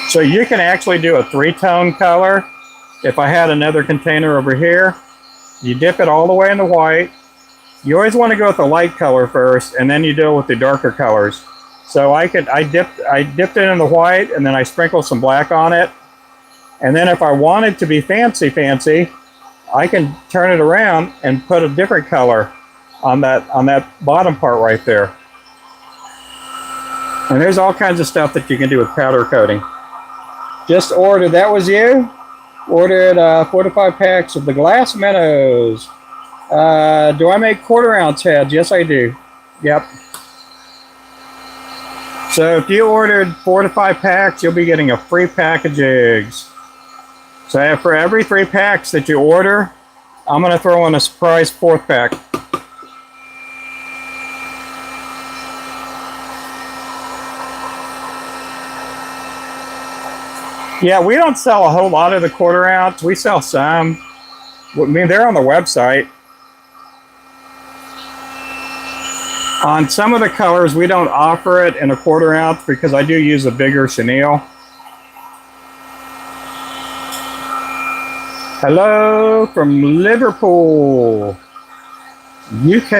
So you can actually do a 3-tone color. If I had another container over here, you dip it all the way into white. You always want to go with the light color first, and then you do it with the darker colors. So I dipped it in the white, and then I sprinkled some black on it. And then if I wanted to be fancy, I can turn it around and put a different color on that bottom part right there. And there's all kinds of stuff that you can do with powder coating. Just ordered. That was you? Ordered 4 to 5 packs of the glass minnows. Do I make quarter-ounce heads? Yes, I do. Yep. So if you ordered 4 to 5 packs, you'll be getting a free pack of jigs. So for every 3 packs that you order, I'm going to throw in a surprise 4th pack. Yeah, we don't sell a whole lot of the quarter-ounce. We sell some. I mean, they're on the website. On some of the colors, we don't offer it in a quarter-ounce because I do use a bigger chenille. Hello from Liverpool, UK.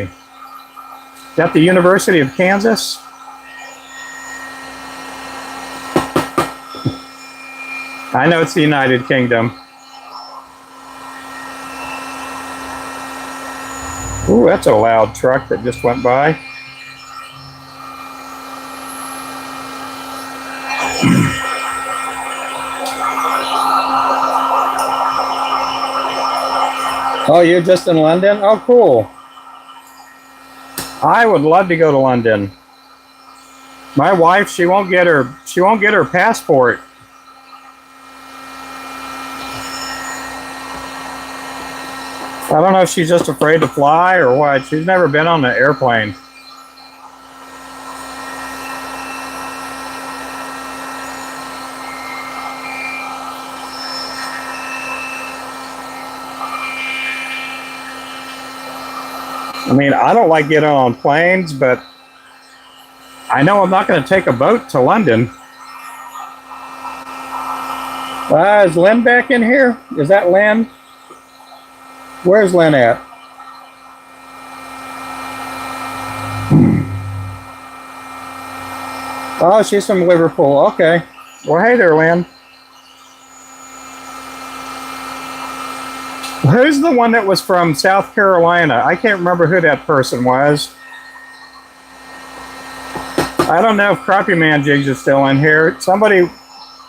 Is that the University of Kansas? I know it's the United Kingdom. Ooh, that's a loud truck that just went by. Oh, you're just in London? Oh, cool. I would love to go to London. My wife, she won't get her passport. I don't know if she's just afraid to fly or what. She's never been on an airplane. I mean, I don't like getting on planes, but I know I'm not going to take a boat to London. Is Lynn back in here? Is that Lynn? Where's Lynn at? Oh, she's from Liverpool. Okay. Well, hey there, Lynn. Who's the one that was from South Carolina? I can't remember who that person was. I don't know if Crappie Man Jigs is still in here. Somebody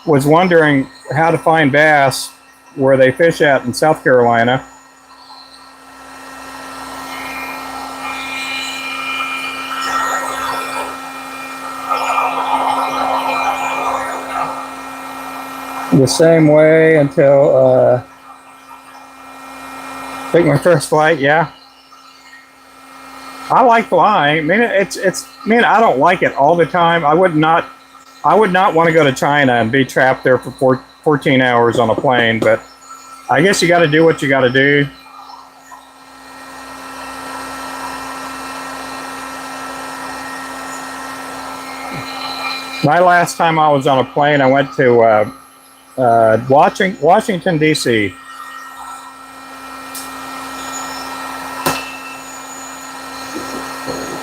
was wondering how to find bass where they fish at in South Carolina. The same way until take my first flight. Yeah, I like flying. I mean, I don't like it all the time. I would not want to go to China and be trapped there for 14 hours on a plane, but I guess you got to do what you got to do. My last time I was on a plane, I went to Washington, D.C.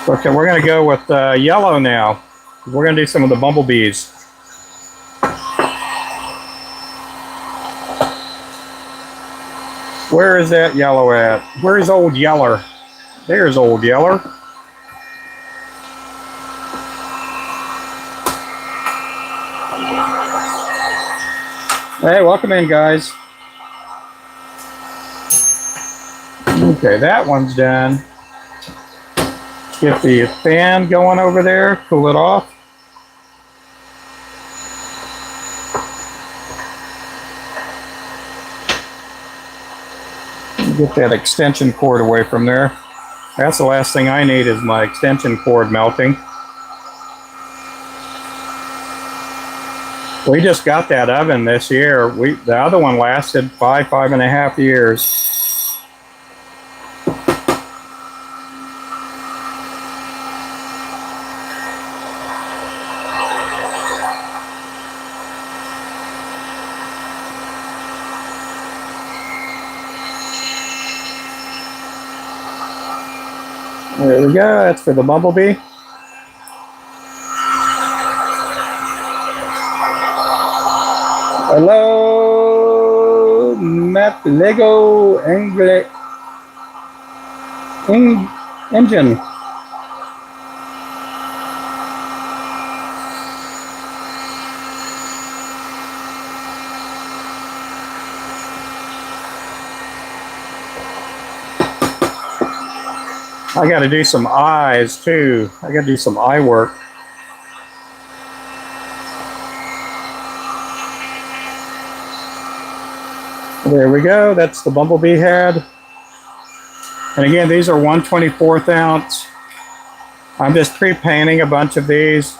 Okay, we're going to go with yellow now. We're going to do some of the bumblebees. Where is that yellow at? Where's Old Yeller? There's Old Yeller. Hey, welcome in, guys. Okay, that one's done. Get the fan going over there, cool it off. Get that extension cord away from there. That's the last thing I need is my extension cord melting. We just got that oven this year. The other one lasted 5.5 years. There we go, that's for the bumblebee. Hello, Matt Lego Engine. I got to do some eyes too. I got to do some eye work. There we go. That's the bumblebee head. And again, these are 1/24 ounce. I'm just pre-painting a bunch of these.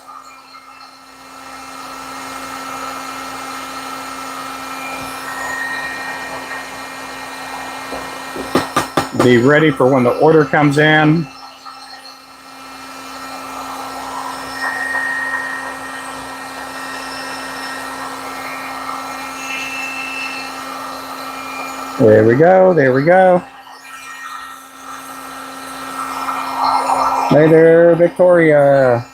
Be ready for when the order comes in. There we go, there we go. Hey there, Victoria.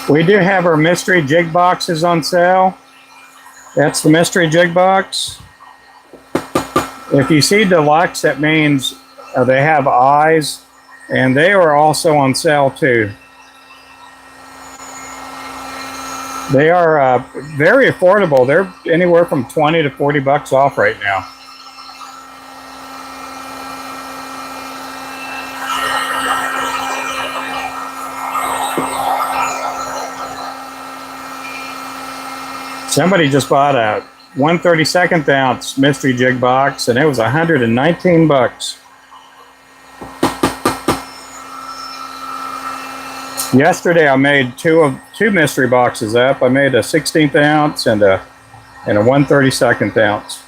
We do have our mystery jig boxes on sale. That's the mystery jig box. If you see deluxe, that means they have eyes, and they are also on sale too. They are very affordable. They're anywhere from 20 to 40 bucks off right now. Somebody just bought a 1/32 ounce mystery jig box, and it was 119 bucks. Yesterday I made two mystery boxes up. I made a 16th ounce and a 1/32 ounce.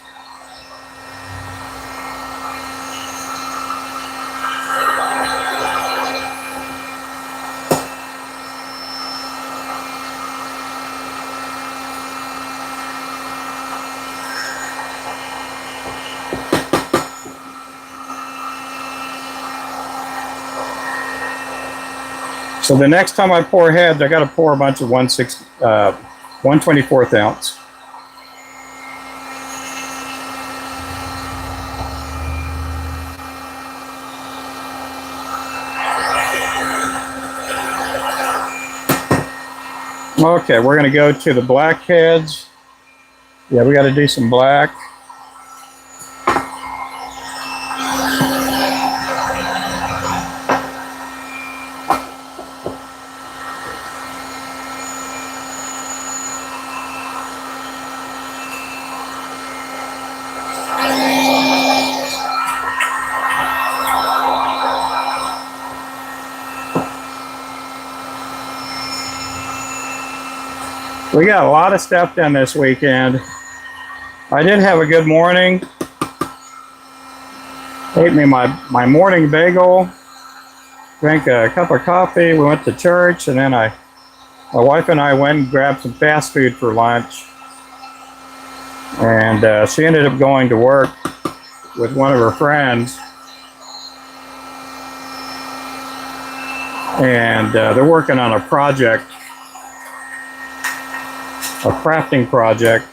So the next time I pour heads, I got to pour a bunch of 1/24 ounce. Okay, we're going to go to the black heads. Yeah, we got to do some black. We got a lot of stuff done this weekend. I did have a good morning. Ate me my morning bagel. Drank a cup of coffee. We went to church, and then my wife and I went and grabbed some fast food for lunch. And she ended up going to work with one of her friends. And they're working on a project. A crafting project.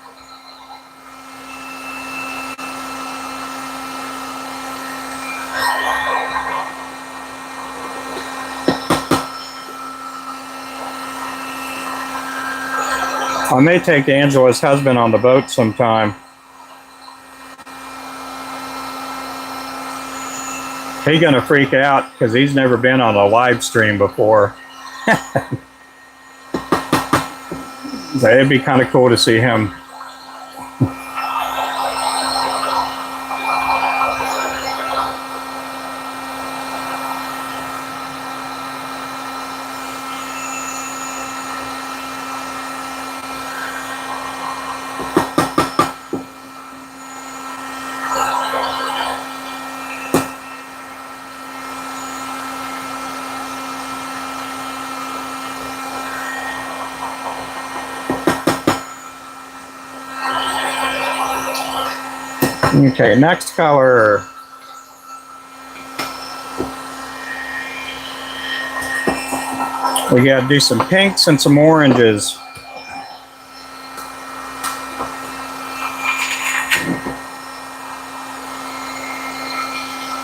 I may take Angela's husband on the boat sometime. He's gonna freak out because he's never been on a live stream before. So it'd be kind of cool to see him. Okay, next color. We got to do some pinks and some oranges.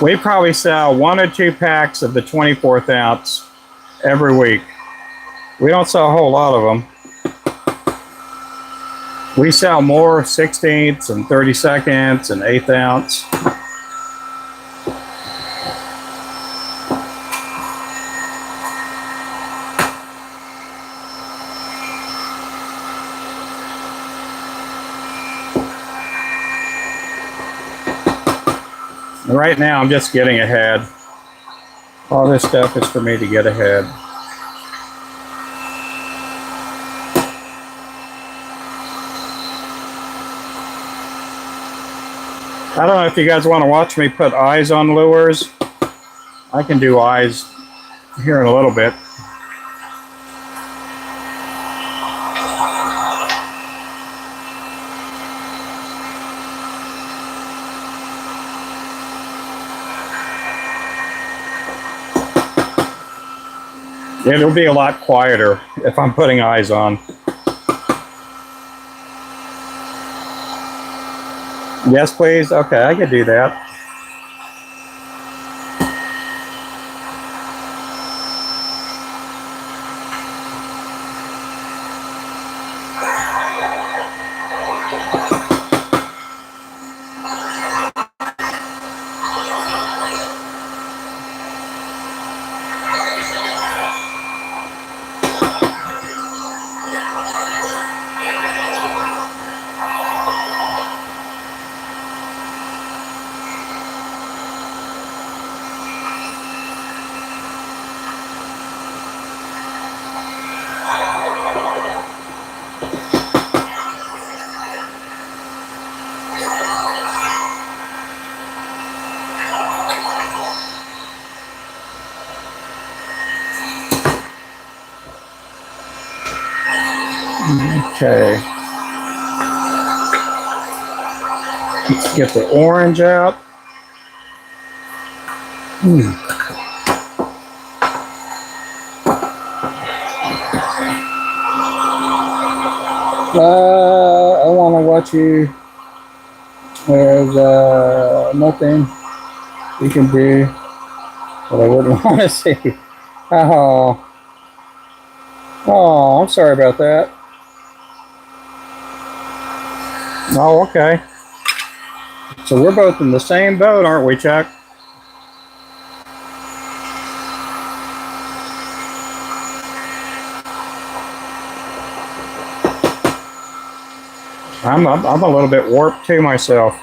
We probably sell 1 or 2 packs of the 24th ounce every week. We don't sell a whole lot of them. We sell more 16ths and 32nds and 1/8 ounce. And right now I'm just getting ahead. All this stuff is for me to get ahead. I don't know if you guys want to watch me put eyes on lures. I can do eyes here in a little bit. It'll be a lot quieter if I'm putting eyes on. Yes, please. Okay, I can do that. Okay. Let's get the orange out. I want to watch you. There's nothing you can do that I wouldn't want to see. Oh, I'm sorry about that. Oh, okay. So we're both in the same boat, aren't we, Chuck? I'm a little bit warped too myself.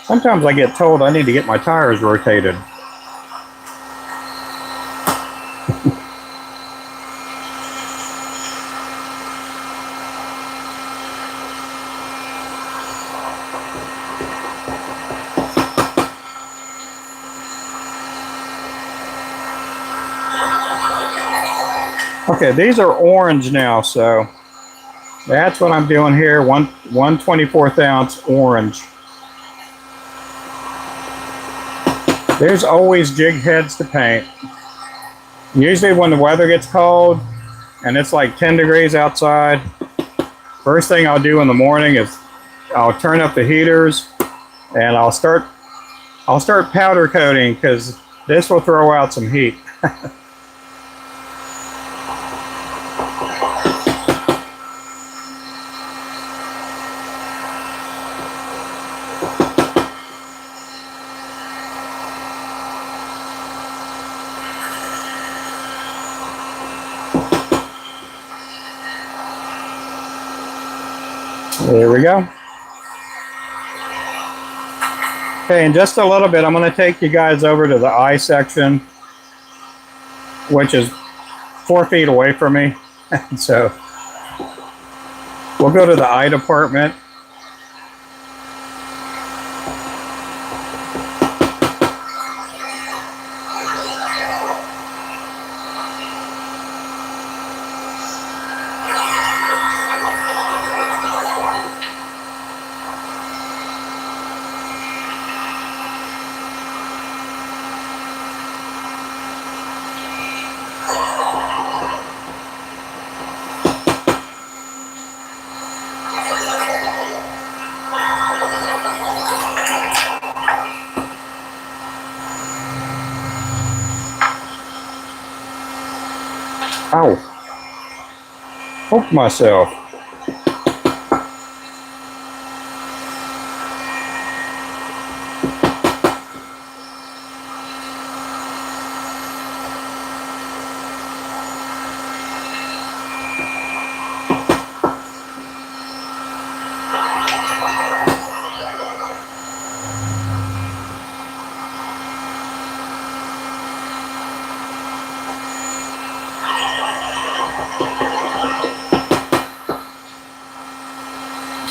Sometimes I get told I need to get my tires rotated. Okay, these are orange now, so that's what I'm doing here. One 24th ounce orange. There's always jig heads to paint. Usually when the weather gets cold and it's like 10 degrees outside, first thing I'll do in the morning is I'll turn up the heaters and I'll start powder coating, because this will throw out some heat. There we go. Okay, in just a little bit, I'm going to take you guys over to the eye section, which is 4 feet away from me. So we'll go to the eye department. Poke myself.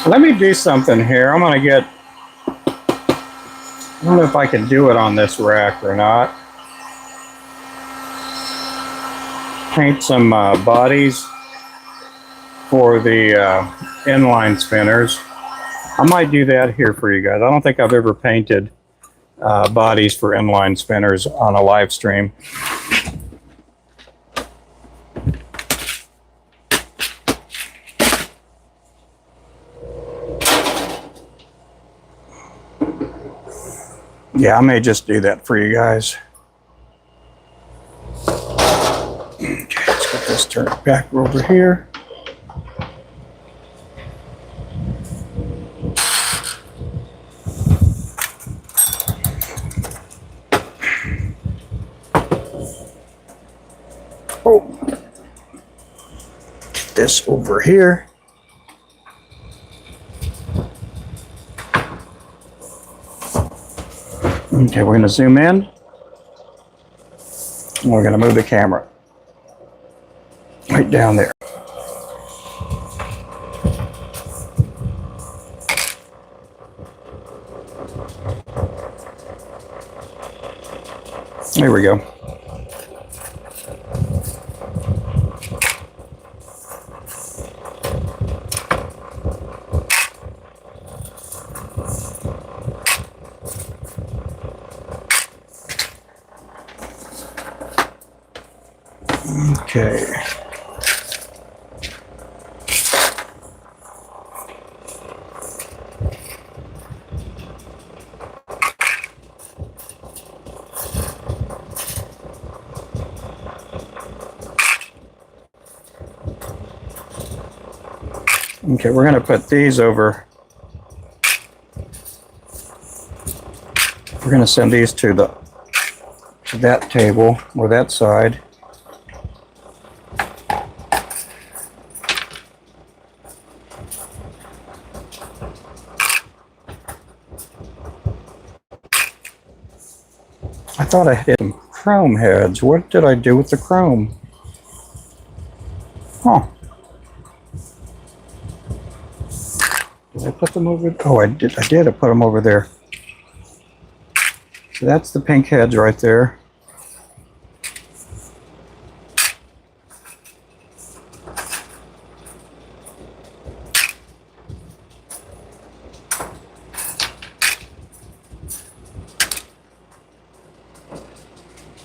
Let me do something here. I don't know if I can do it on this rack or not. Paint some bodies for the inline spinners. I might do that here for you guys. I don't think I've ever painted bodies for inline spinners on a live stream. Yeah, I may just do that for you guys. Okay, let's get this turned back over here. Oh, get this over here. Okay, we're going to zoom in. And we're going to move the camera right down there. There we go. Okay. Okay, we're going to put these over. We're going to send these to that table or that side. I thought I had some chrome heads. What did I do with the chrome? Huh. Did I put them over? Oh, I did. I put them over there. So that's the pink heads right there.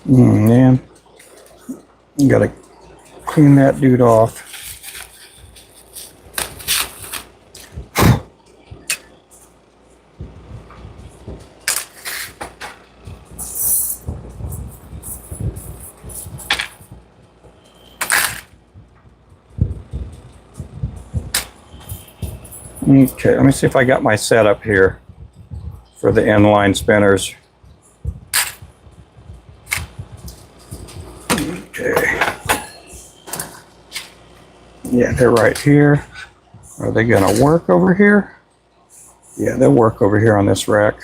Man, you gotta clean that dude off. Okay, let me see if I got my setup here for the inline spinners. Okay. Yeah, they're right here. Are they gonna work over here? Yeah, they'll work over here on this rack.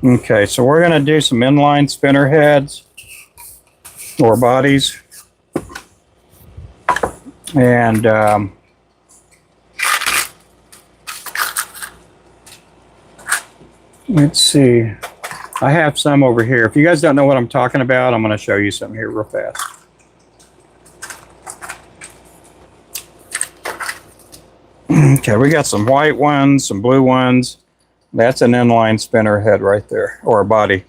Okay, so we're gonna do some inline spinner heads or bodies. And let's see. I have some over here. If you guys don't know what I'm talking about, I'm going to show you some here real fast. Okay, we got some white ones, some blue ones. That's an inline spinner head right there, or a body.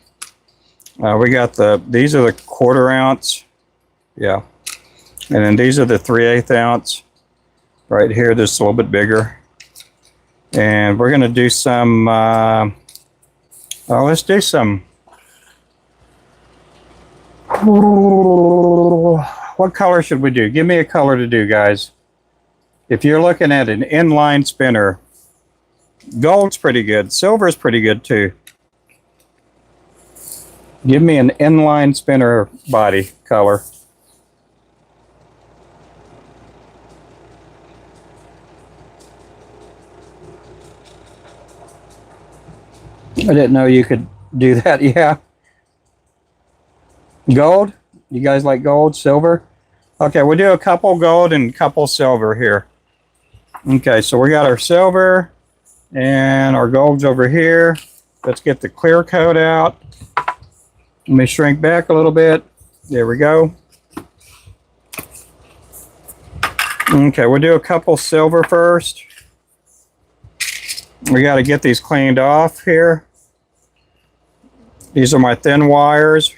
We got these are the 1/4 ounce. Yeah. And then these are the 3/8 ounce. Right here, this is a little bit bigger. And we're going to do some, let's do some, what color should we do? Give me a color to do, guys. if you're looking at an inline spinner, gold's pretty good. Silver's pretty good too. Give me an inline spinner body color. I didn't know you could do that. Yeah. Gold? You guys like gold? Silver? Okay, we'll do a couple gold and a couple silver here. Okay, so we got our silver and our gold's over here. Let's get the clear coat out. Let me shrink back a little bit. There we go. Okay, we'll do a couple silver first. We got to get these cleaned off here. These are my thin wires.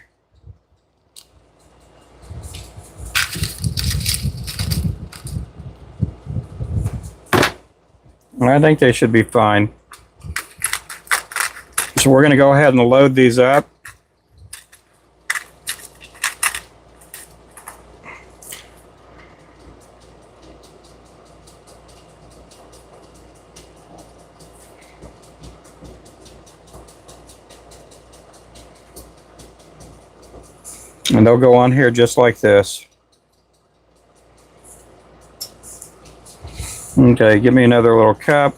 And I think they should be fine. So we're going to go ahead and load these up. And they'll go on here just like this. Okay, give me another little cup.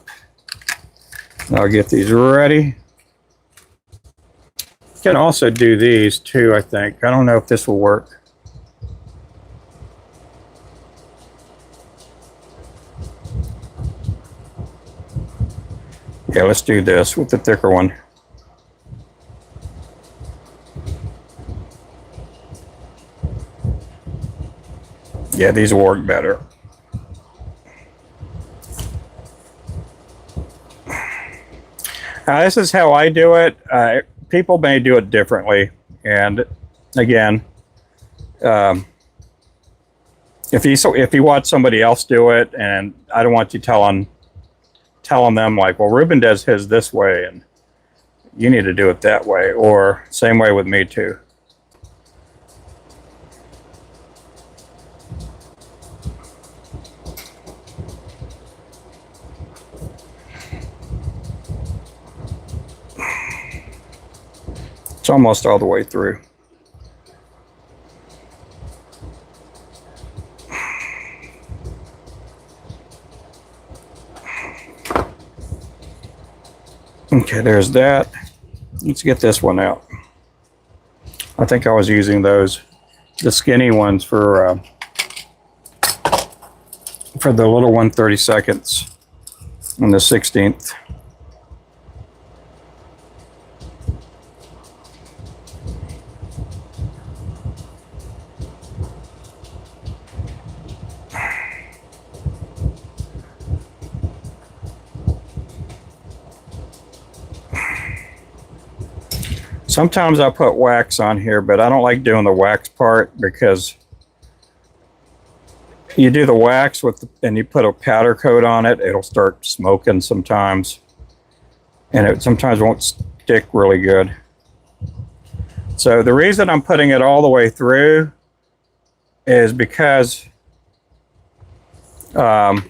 I'll get these ready. You can also do these too, I think. I don't know if this will work. Yeah, let's do this with the thicker one. Yeah, these will work better. This is how I do it. People may do it differently. And again, if you watch somebody else do it, and I don't want you telling them like, well, Ruben does his this way, and you need to do it that way, or same way with me too. It's almost all the way through. Okay, there's that. Let's get this one out. I think I was using those, the skinny ones for the little 1/32 and the 1/16. Sometimes I put wax on here, but I don't like doing the wax part because you do the wax and you put a powder coat on it, it'll start smoking sometimes, and it sometimes won't stick really good. So the reason I'm putting it all the way through is because you're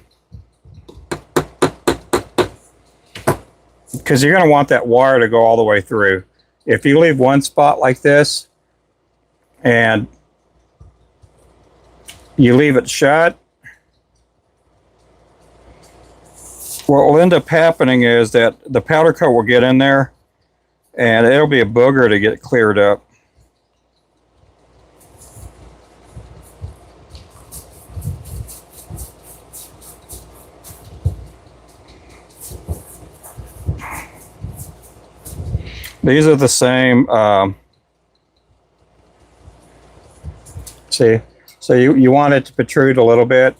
going to want that wire to go all the way through. If you leave one spot like this and you leave it shut, what will end up happening is that the powder coat will get in there and it'll be a booger to get cleared up. These are the same. See, so you want it to protrude a little bit.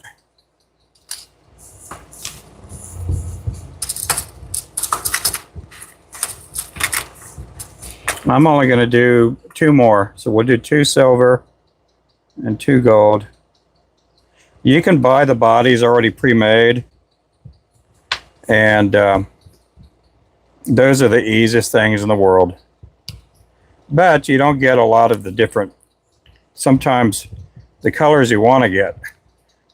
I'm only going to do 2 more. So we'll do 2 silver and 2 gold. You can buy the bodies already pre-made. And those are the easiest things in the world. But you don't get a lot of the different, sometimes the colors you want to get.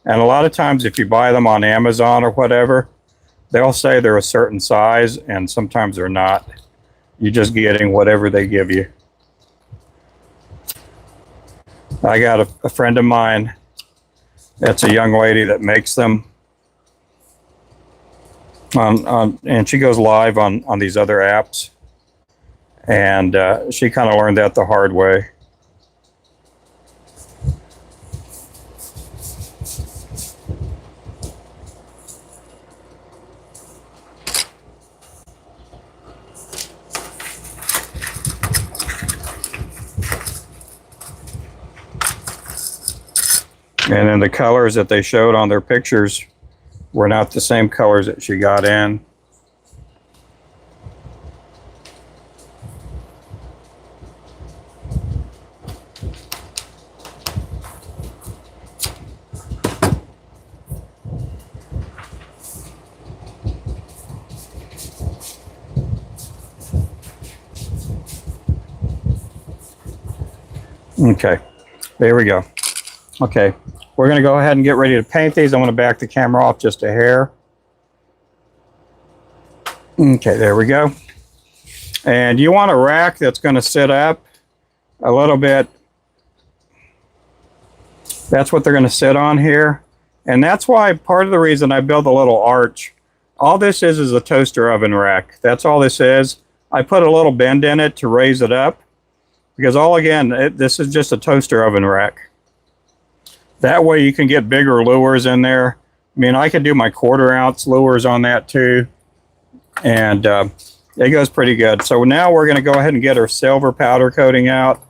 And a lot of times if you buy them on Amazon or whatever, they'll say they're a certain size, and sometimes they're not. You're just getting whatever they give you. I got a friend of mine that's a young lady that makes them. And she goes live on these other apps. And she kind of learned that the hard way. And then the colors that they showed on their pictures were not the same colors that she got in. Okay, there we go. Okay, we're going to go ahead and get ready to paint these. I'm going to back the camera off just a hair. Okay, there we go. And you want a rack that's going to sit up a little bit. That's what they're going to sit on here. And that's why part of the reason I built a little arch. All this is a toaster oven rack. That's all this is. I put a little bend in it to raise it up. Because this is just a toaster oven rack. That way you can get bigger lures in there. I mean, I can do my 1/4 ounce lures on that too. And it goes pretty good. So now we're going to go ahead and get our silver powder coating out.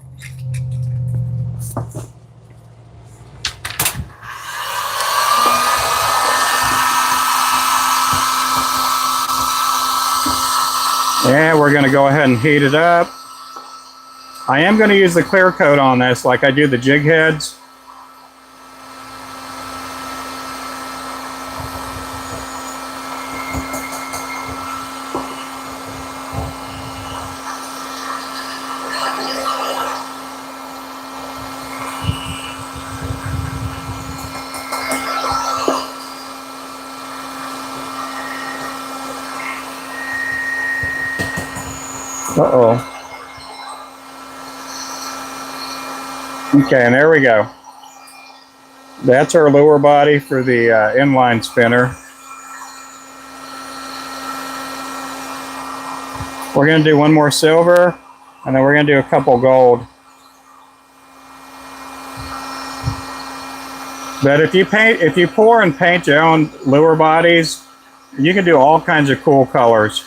And we're going to go ahead and heat it up. I am going to use the clear coat on this like I do the jig heads. Uh-oh. Okay, and there we go. That's our lure body for the inline spinner. We're going to do one more silver, and then we're going to do a couple gold. But if you pour and paint your own lure bodies, you can do all kinds of cool colors.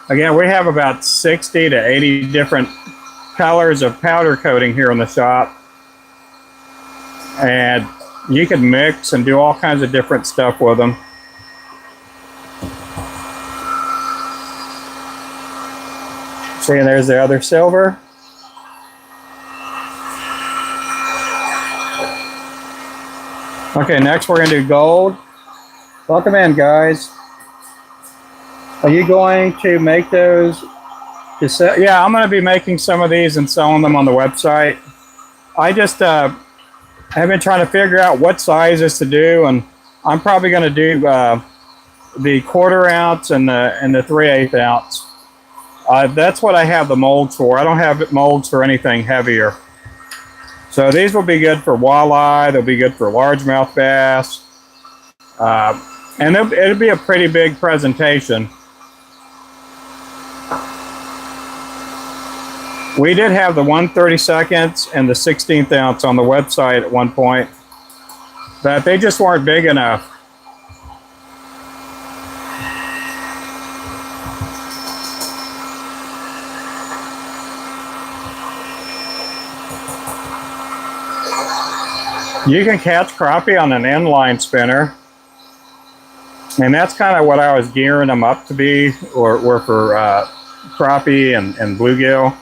Again, we have about 60 to 80 different colors of powder coating here in the shop. And you can mix and do all kinds of different stuff with them. See, and there's the other silver. Okay, next we're going to do gold. Welcome in, guys. Are you going to make those to sell? Yeah, I'm going to be making some of these and selling them on the website. I just I've been trying to figure out what sizes to do, and I'm probably going to do the 1/4 ounce and the 3/8 ounce. That's what I have the molds for. I don't have molds for anything heavier. So these will be good for walleye. They'll be good for largemouth bass, and it'll be a pretty big presentation. We did have the 1/32 and the 1/16 ounce on the website at one point, but they just weren't big enough. You can catch crappie on an inline spinner, and that's kind of what I was gearing them up to be, or for crappie and bluegill.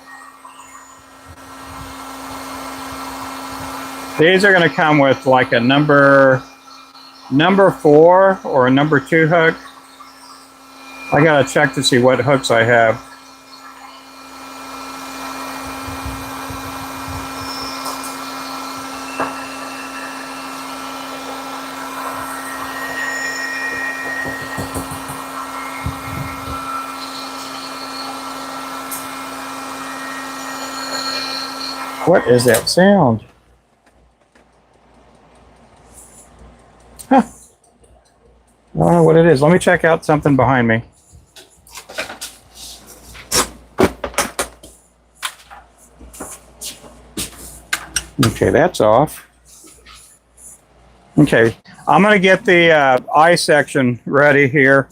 These are going to come with like a number 4 or a number 2 hook. I got to check to see what hooks I have. What is that sound? Huh. I don't know what it is. Let me check out something behind me. Okay, that's off. Okay, I'm going to get the eye section ready here.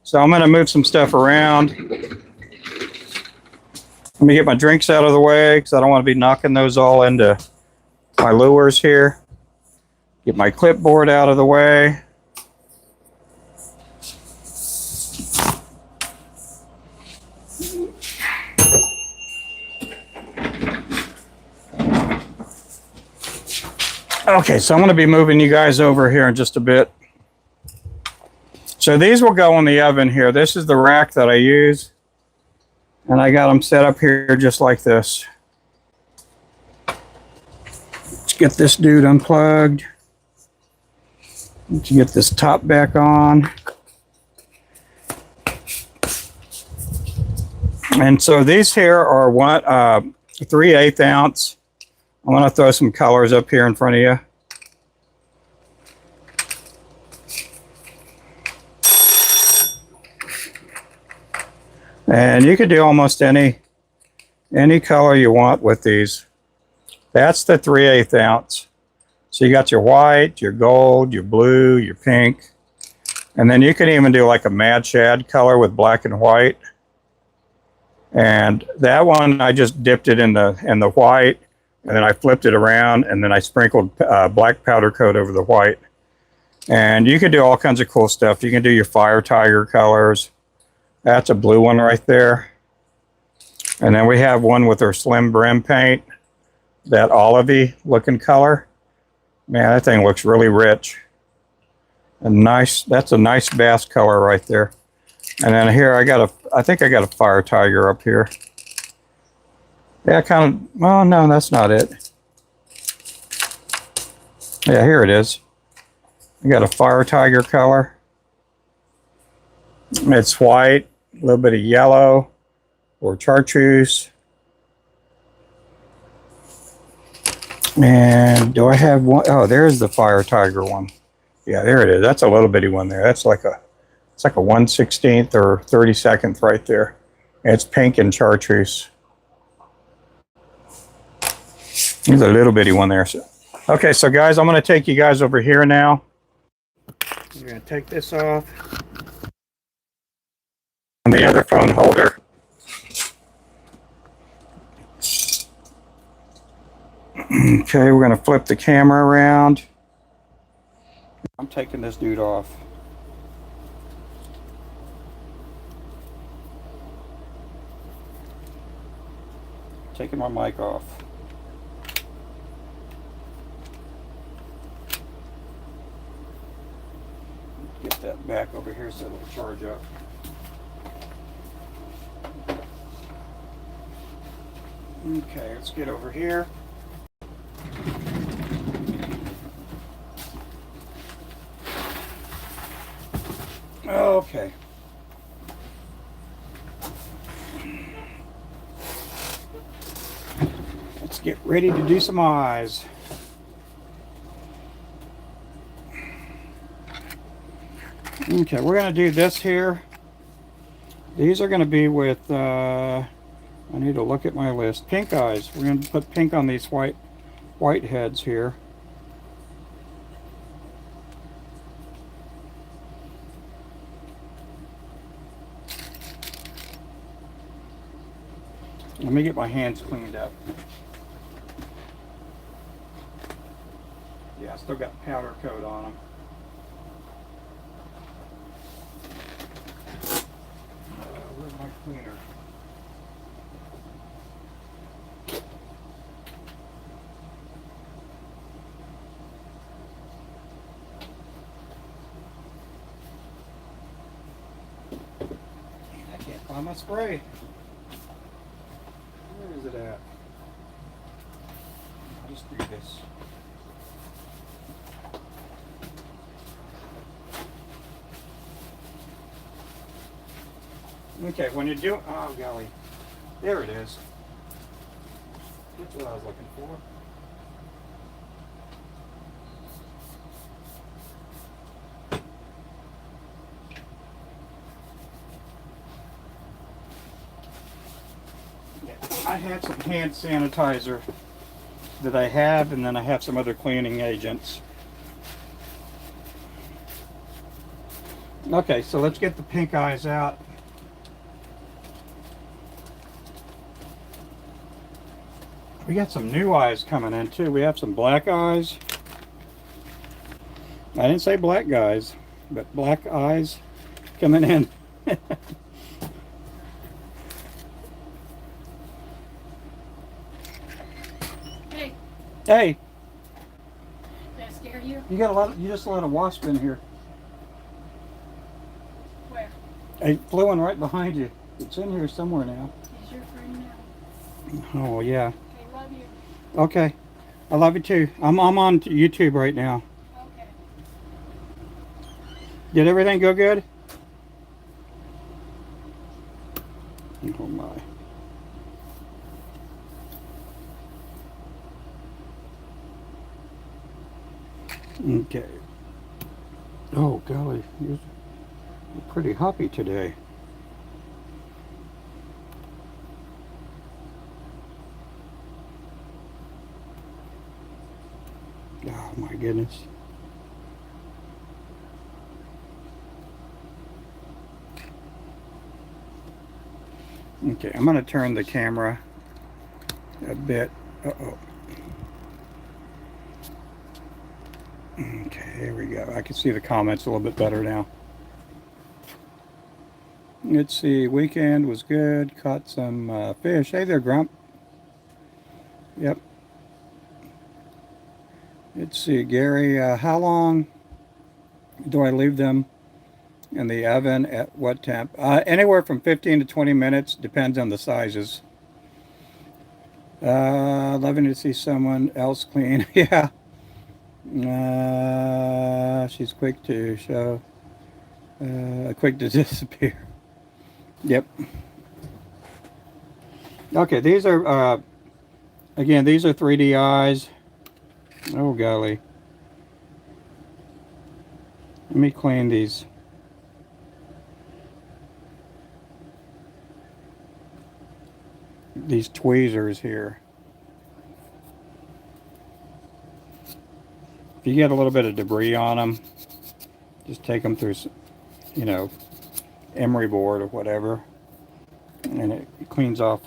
So I'm going to move some stuff around. Let me get my drinks out of the way because I don't want to be knocking those all into my lures here. Get my clipboard out of the way. Okay, so I'm going to be moving you guys over here in just a bit. So these will go in the oven here. This is the rack that I use. And I got them set up here just like this. Let's get this dude unplugged. Let's get this top back on. And so these here are 3/8 ounce. I'm going to throw some colors up here in front of you. And you could do almost any color you want with these. That's the 3/8 ounce. So you got your white, your gold, your blue, your pink. And then you can even do like a Mad Shad color with black and white. And that one, I just dipped it in the white, and then I flipped it around, and then I sprinkled black powder coat over the white. And you can do all kinds of cool stuff. You can do your Fire Tiger colors. That's a blue one right there. And then we have one with our Slim Brim paint, that olivey looking color. Man, that thing looks really rich. That's a nice bass color right there. And then here I think I got a Fire Tiger up here. Yeah, kind of, well, no, that's not it. Yeah, here it is. I got a Fire Tiger color. It's white, a little bit of yellow, or chartreuse. And do I have one? Oh, there's the Fire Tiger one. Yeah, there it is. That's a little bitty one there. That's like it's like a 1/16 or 32nd right there. And it's pink and chartreuse. There's a little bitty one there. So, okay, so guys, I'm going to take you guys over here now. We're going to take this off. And the other phone holder. Okay, we're going to flip the camera around. I'm taking this dude off. Taking my mic off. Get that back over here so it'll charge up. Okay, let's get over here. Okay. Let's get ready to do some eyes. Okay, we're going to do this here. These are going to be with, I need to look at my list. Pink eyes. We're going to put pink on these white heads here. Let me get my hands cleaned up. Yeah, I still got powder coat on them. Where's my cleaner? I can't find my spray. Where is it at? I'll just do this. Okay, when you do, oh golly, there it is. That's what I was looking for. I had some hand sanitizer that I have, and then I have some other cleaning agents. Okay, so let's get the pink eyes out. We got some new eyes coming in too. We have some black eyes. I didn't say black guys, but black eyes coming in. Hey. Hey. Did I scare you? You got a lot. You just let a wasp in here. Where? It flew one right behind you. It's in here somewhere now. He's your friend now. Oh yeah. Okay, love you. Okay. I love you too. I'm on YouTube right now. Okay. Did everything go good? Oh my. Okay. Oh golly, you're pretty hoppy today. Oh my goodness. Okay, I'm going to turn the camera a bit. Uh-oh. Okay, here we go. I can see the comments a little bit better now. Let's see, weekend was good. Caught some fish. Hey there, Grump. Yep. Let's see, Gary, how long do I leave them in the oven at what temp? Anywhere from 15 to 20 minutes, depends on the sizes. Loving to see someone else clean. Yeah. She's quick to show, quick to disappear. Yep. Okay, these are, again, these are 3D eyes. Oh, golly. Let me clean these. These tweezers here. If you get a little bit of debris on them, just take them through, you know, emery board or whatever, and it cleans off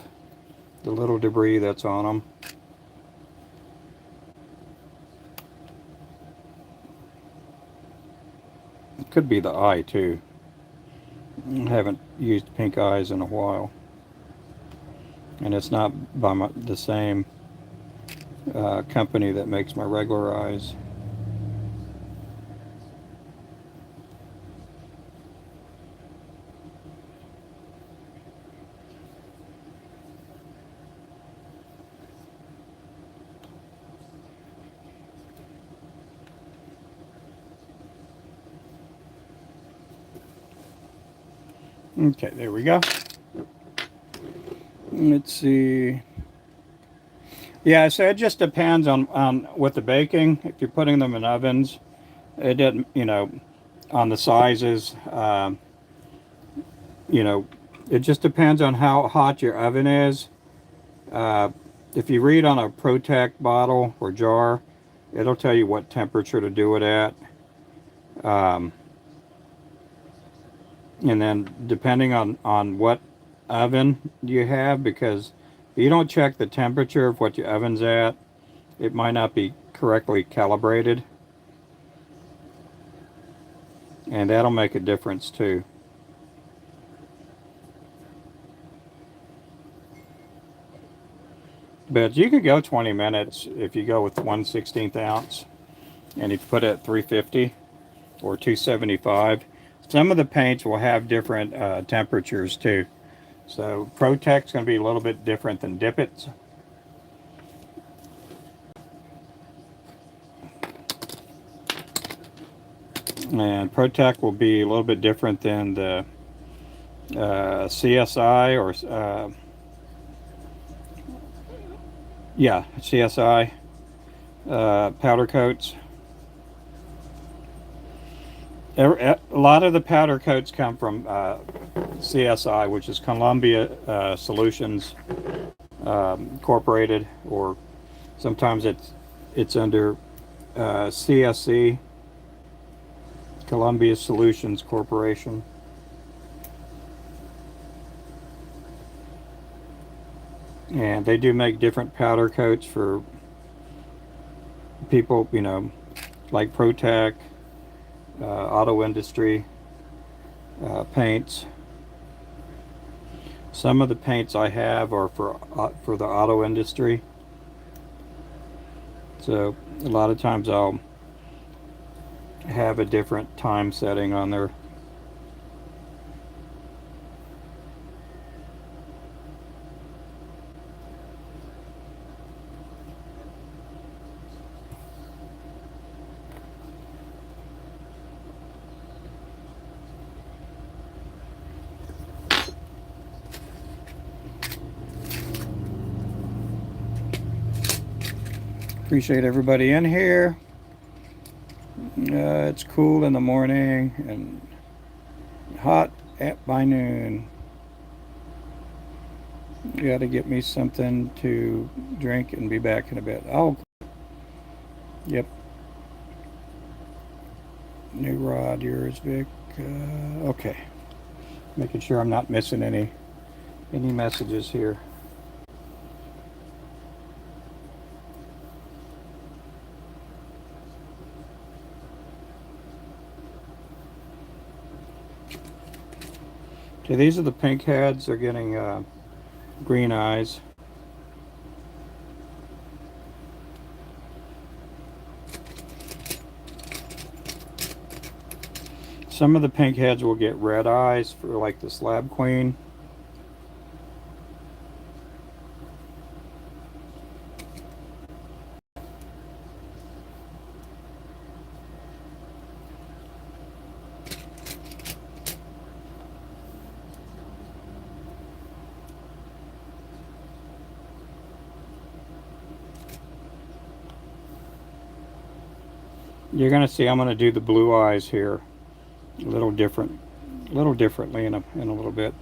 the little debris that's on them. It could be the eye too. I haven't used pink eyes in a while, and it's not by the same company that makes my regular eyes. Okay, there we go. Let's see. Yeah, so it just depends on with the baking. If you're putting them in ovens, it doesn't, you know, on the sizes. You know, it just depends on how hot your oven is. If you read on a Protect bottle or jar, it'll tell you what temperature to do it at. And then depending on what oven you have, because if you don't check the temperature of what your oven's at, it might not be correctly calibrated. And that'll make a difference too. But you could go 20 minutes if you go with 1/16 ounce and you put it at 350 or 275. Some of the paints will have different temperatures too. So Protect's going to be a little bit different than Dip It's. And Protect will be a little bit different than the CSI or Yeah, CSI powder coats. A lot of the powder coats come from CSI, which is Columbia Solutions Incorporated, or sometimes it's under CSC, Columbia Solutions Corporation. And they do make different powder coats for people, you know, like ProTech, auto industry, paints. Some of the paints I have are for the auto industry. So a lot of times I'll have a different time setting on there. Appreciate everybody in here. It's cool in the morning and hot by noon. Got to get me something to drink and be back in a bit. Oh, yep. New rod, yours, Vic. Okay. Making sure I'm not missing any messages here. Okay, these are the pink heads. They're getting green eyes. Some of the pink heads will get red eyes for like the Slab Queen. You're gonna see I'm gonna do the blue eyes here a little differently in a little bit.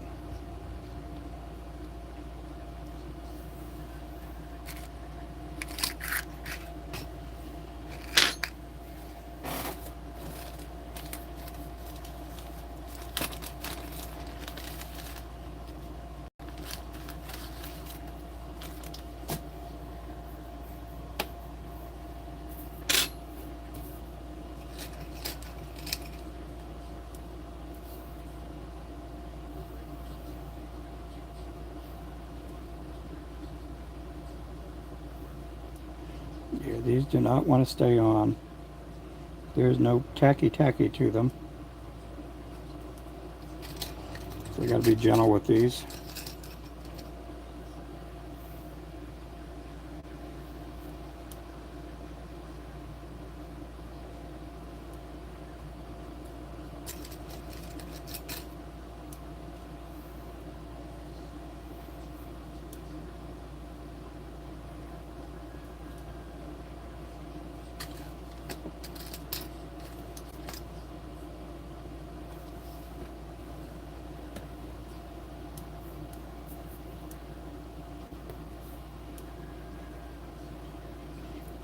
Yeah, these do not want to stay on. There's no tacky to them. So you got to be gentle with these.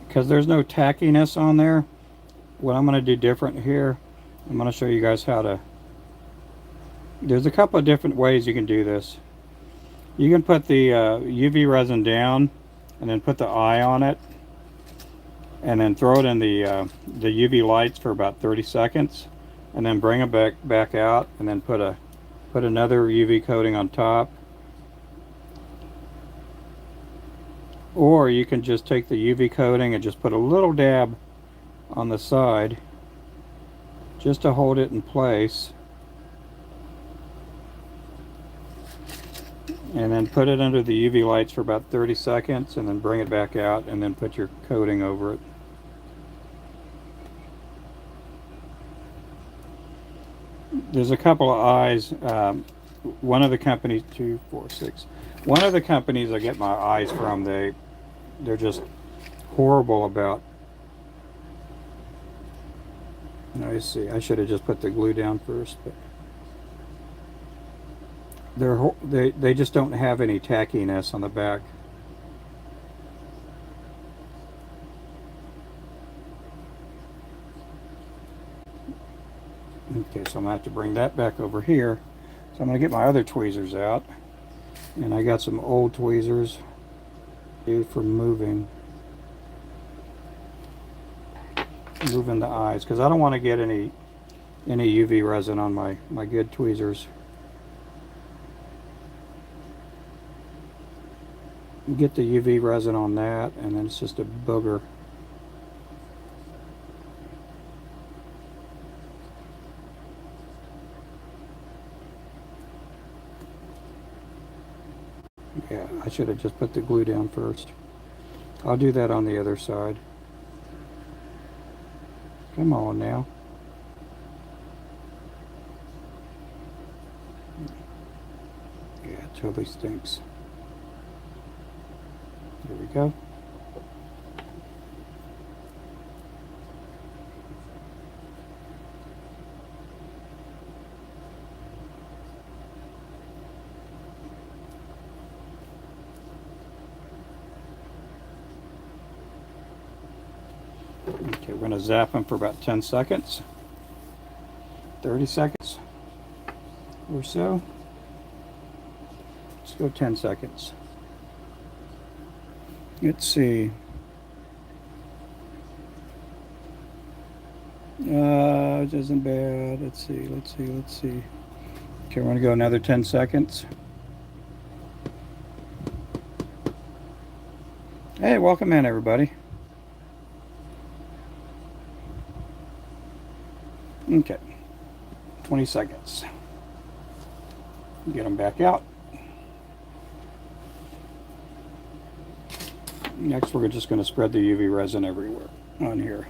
Because there's no tackiness on there, what I'm going to do different here, I'm going to show you guys how to. There's a couple of different ways you can do this. You can put the UV resin down and then put the eye on it and then throw it in the UV lights for about 30 seconds and then bring it back out and then put another UV coating on top. Or you can just take the UV coating and just put a little dab on the side just to hold it in place. And then put it under the UV lights for about 30 seconds and then bring it back out and then put your coating over it. There's a couple of eyes. One of the companies, 2, 4, 6. One of the companies I get my eyes from, they're just horrible about. I see. I should have just put the glue down first, but they just don't have any tackiness on the back. Okay, so I'm gonna have to bring that back over here. So I'm gonna get my other tweezers out, and I got some old tweezers for moving the eyes, because I don't want to get any UV resin on my good tweezers. Get the UV resin on that, and then it's just a booger. Yeah, I should have just put the glue down first. I'll do that on the other side. Come on now. Yeah, it totally stinks. There we go. Okay, we're going to zap them for about 10 seconds, 30 seconds or so. Let's go 10 seconds. Let's see. It isn't bad. Let's see. Okay, we're going to go another 10 seconds. Hey, welcome in, everybody. Okay, 20 seconds. Get them back out. Next, we're just going to spread the UV resin everywhere on here.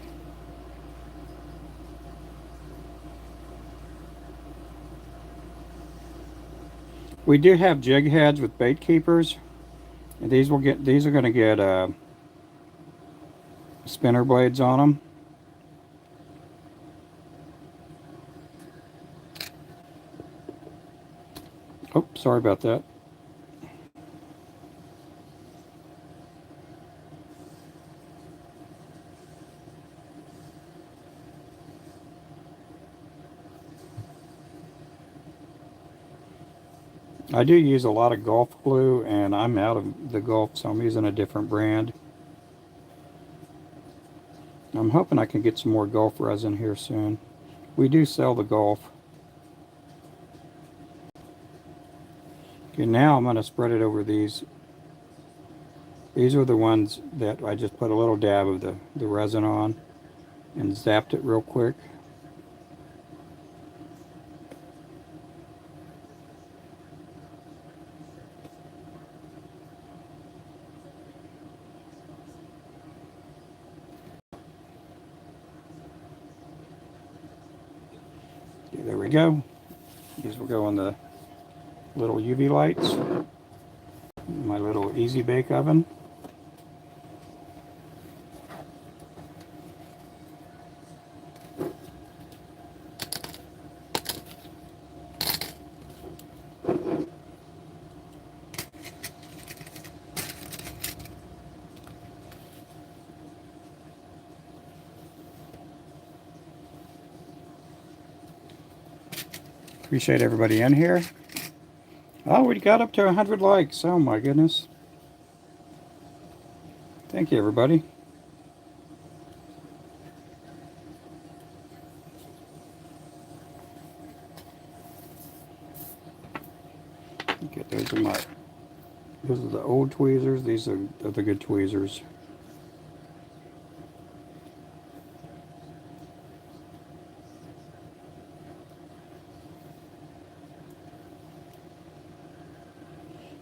We do have jig heads with bait keepers, and these are going to get spinner blades on them. Oh, sorry about that. I do use a lot of golf glue, and I'm out of the golf, so I'm using a different brand. I'm hoping I can get some more golf resin here soon. We do sell the golf. Okay, now I'm going to spread it over these. These are the ones that I just put a little dab of the resin on and zapped it real quick. Okay, there we go. These will go on the little UV lights. My little easy bake oven. Appreciate everybody in here. Oh, we got up to 100 likes. Oh my goodness. Thank you, everybody. Okay, those are the old tweezers. These are the good tweezers.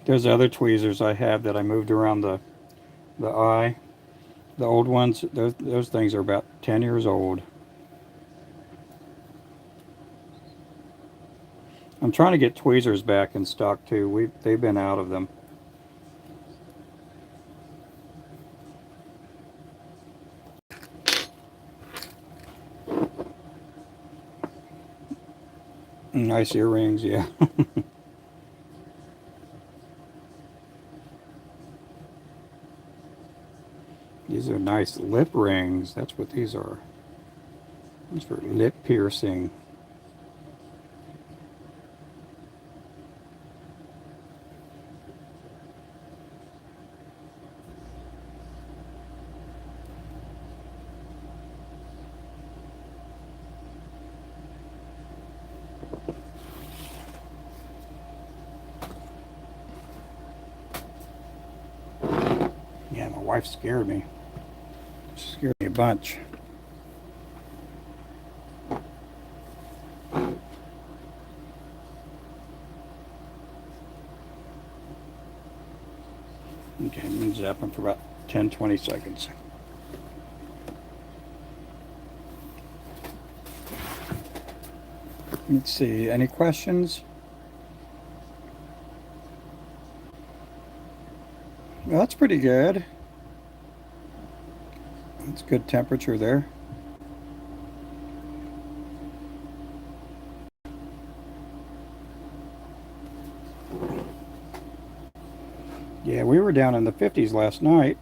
There's other tweezers I have that I moved around the eye. The old ones, those things are about 10 years old. I'm trying to get tweezers back in stock too. They've been out of them. Nice earrings, yeah. These are nice lip rings. That's what these are. These for lip piercing. Yeah, my wife scared me. She scared me a bunch. Okay, I'm going to zap them for about 10-20 seconds. Let's see, any questions? Well, that's pretty good. It's good temperature there. Yeah, we were down in the 50s last night.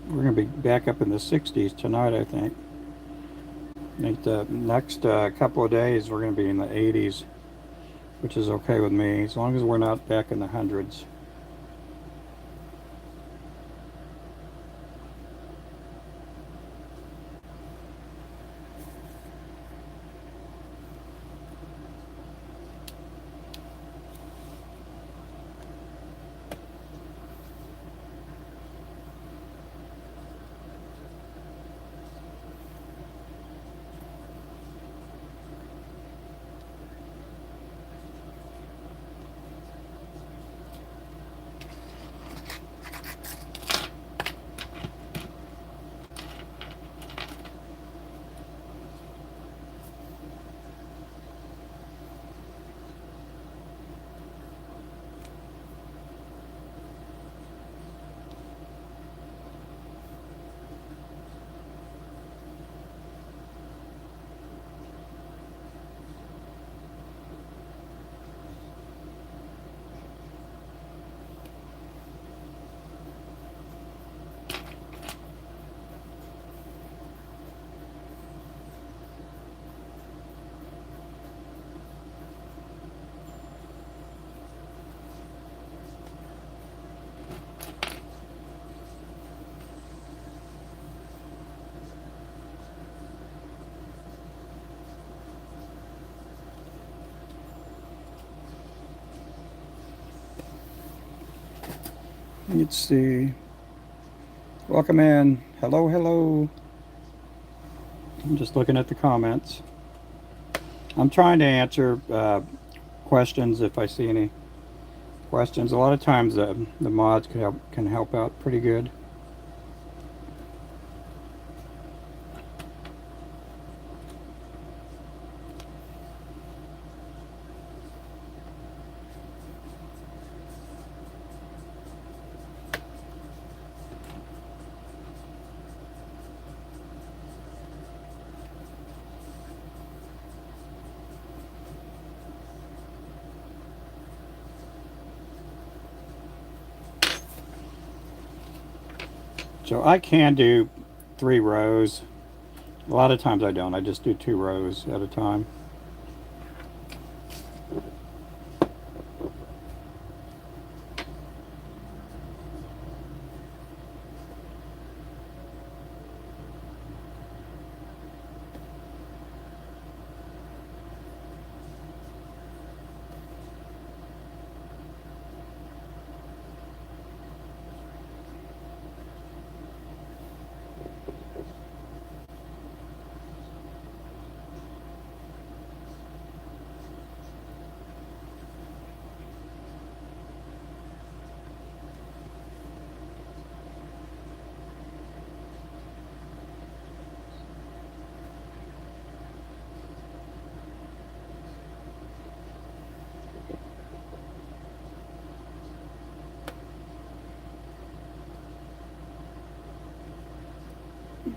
We're going to be back up in the 60s tonight, I think. I think the next couple of days we're going to be in the 80s, which is okay with me, as long as we're not back in the hundreds. Let's see. Welcome in. Hello, hello. I'm just looking at the comments. I'm trying to answer questions if I see any questions. A lot of times the mods can help out pretty good. So I can do 3 rows. A lot of times I don't. I just do 2 rows at a time.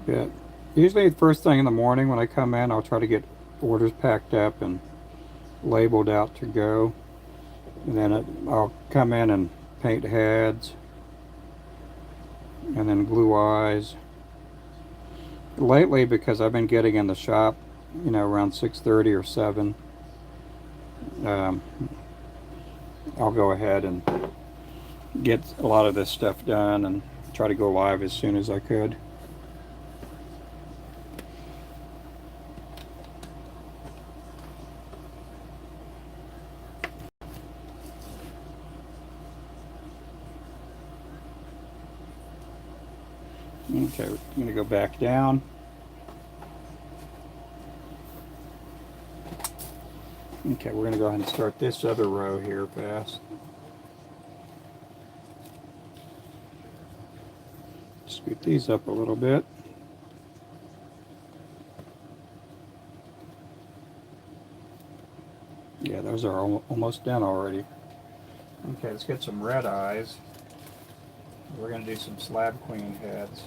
But usually the first thing in the morning when I come in, I'll try to get orders packed up and labeled out to go. And then I'll come in and paint heads and then glue eyes. Lately, because I've been getting in the shop, you know, around 6:30 or 7, um, I'll go ahead and get a lot of this stuff done and try to go live as soon as I could. Okay, we're going to go back down. Okay, we're going to go ahead and start this other row here fast. Scoot these up a little bit. Yeah, those are almost done already. Okay, let's get some red eyes. We're going to do some slab queen heads.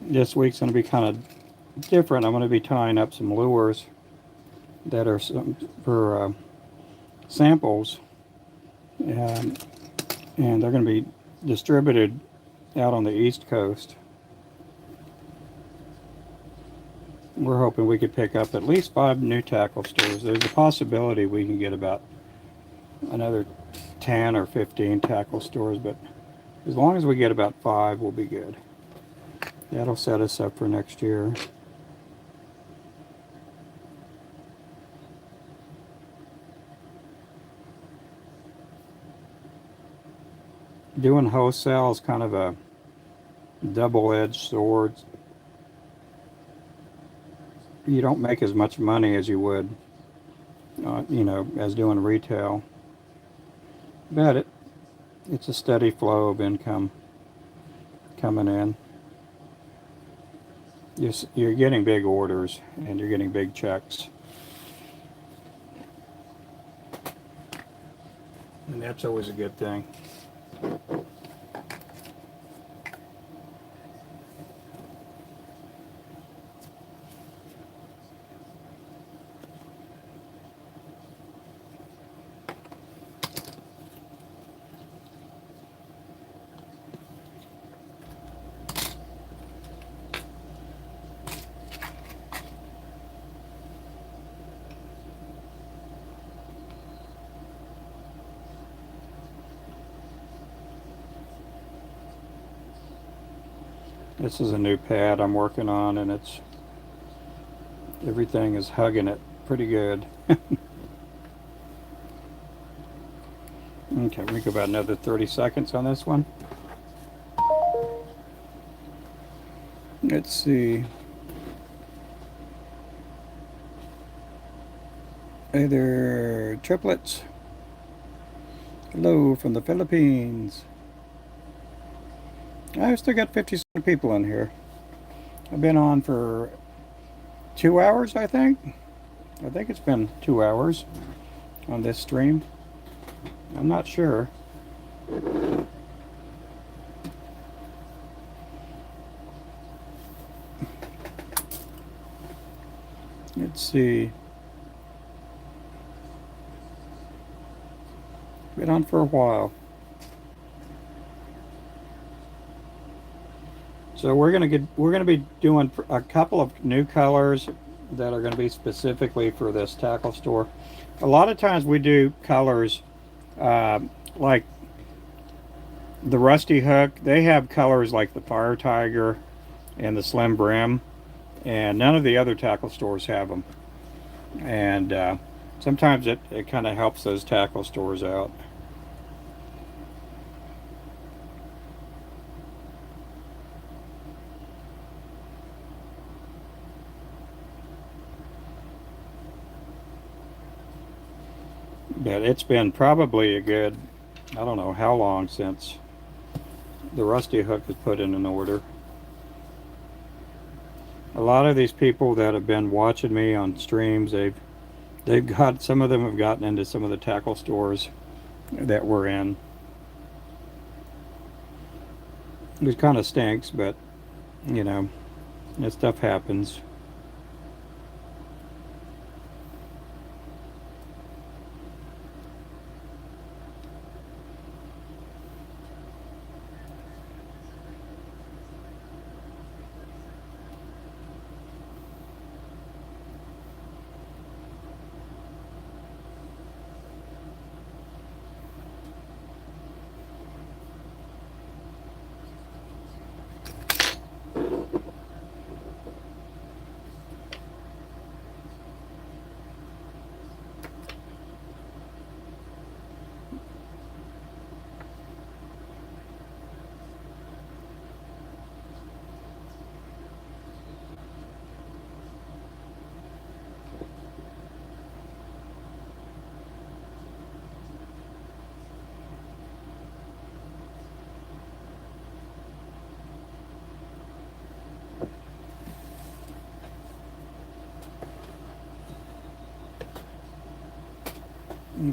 This week's going to be kind of different. I'm going to be tying up some lures that are for samples, and they're going to be distributed out on the East Coast. We're hoping we could pick up at least 5 new tackle stores. There's a possibility we can get about another 10 or 15 tackle stores, but as long as we get about 5, we'll be good. That'll set us up for next year. Doing wholesale is kind of a double-edged sword. You don't make as much money as you would, you know, as doing retail. But it's a steady flow of income coming in. You're getting big orders and you're getting big checks. And that's always a good thing. This is a new pad I'm working on, and everything is hugging it pretty good. Okay, we go about another 30 seconds on this one. Let's see. Hey there, triplets. Hello from the Philippines. I've still got 57 people in here. I've been on for 2 hours, I think. I think it's been 2 hours on this stream. I'm not sure. Let's see. Been on for a while. So we're gonna be doing a couple of new colors that are gonna be specifically for this tackle store. A lot of times we do colors uh, like the Rusty Hook. They have colors like the Fire Tiger and the Slim Brim, and none of the other tackle stores have them. And sometimes it kind of helps those tackle stores out. But it's been probably a good, I don't know how long since the Rusty Hook was put in an order. A lot of these people that have been watching me on streams, they've got, some of them have gotten into some of the tackle stores that we're in. It kind of stinks, but you know, that stuff happens.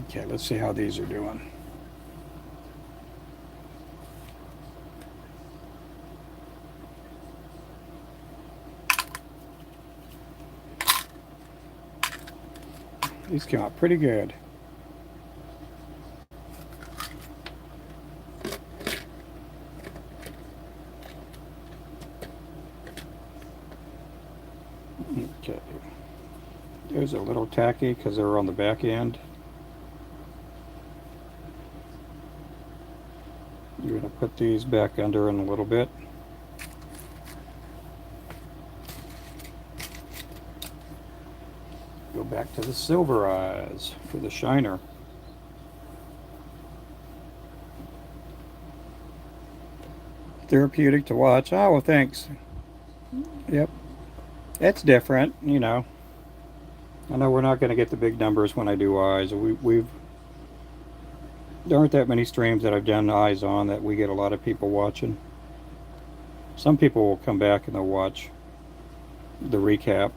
Okay, let's see how these are doing. These came out pretty good. Okay. There's a little tacky because they're on the back end. You're going to put these back under in a little bit. Go back to the silver eyes for the shiner. Therapeutic to watch. Oh, well, thanks. Yep. It's different, you know. I know we're not going to get the big numbers when I do eyes. There aren't that many streams that I've done eyes on that we get a lot of people watching. Some people will come back and they'll watch the recap.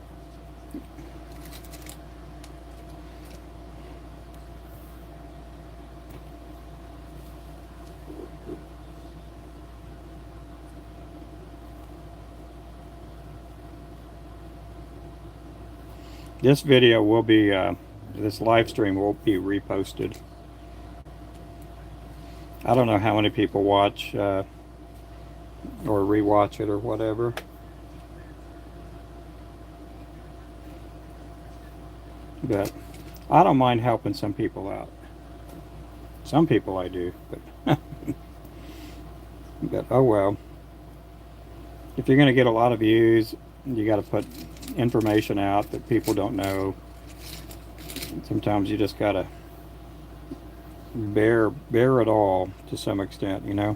This video will be, this live stream will be reposted. I don't know how many people watch or rewatch it or whatever. But I don't mind helping some people out. Some people I do, but but oh well. If you're going to get a lot of views, you got to put information out that people don't know. Sometimes you just got to bear it all to some extent, you know.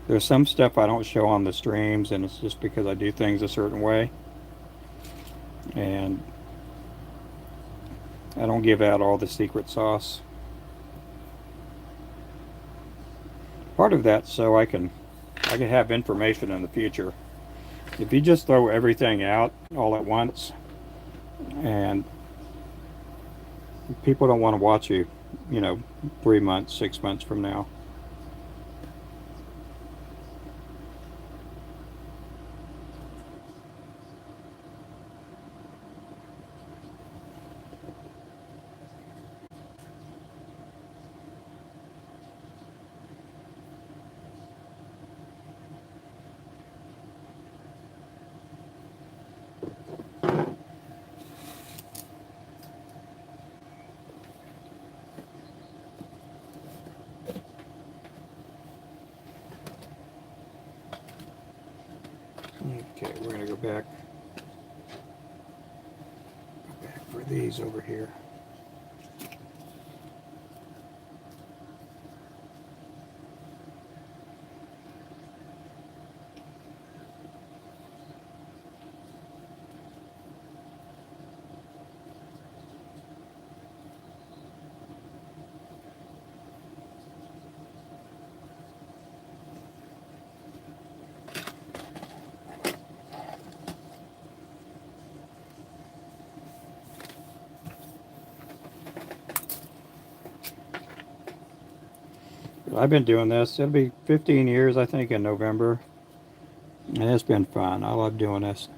There's some stuff I don't show on the streams, and it's just because I do things a certain way, and I don't give out all the secret sauce. Part of that so I can have information in the future. If you just throw everything out all at once, and people don't want to watch you, you know, 3 months, 6 months from now. back for these over here. I've been doing this. It'll be 15 years, I think, in November. And it's been fun. I love doing this.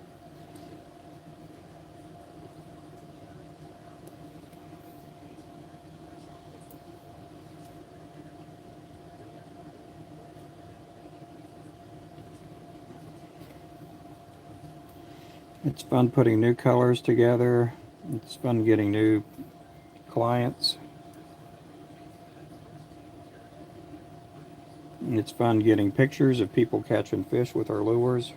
It's fun putting new colors together. It's fun getting new clients. It's fun getting pictures of people catching fish with our lures.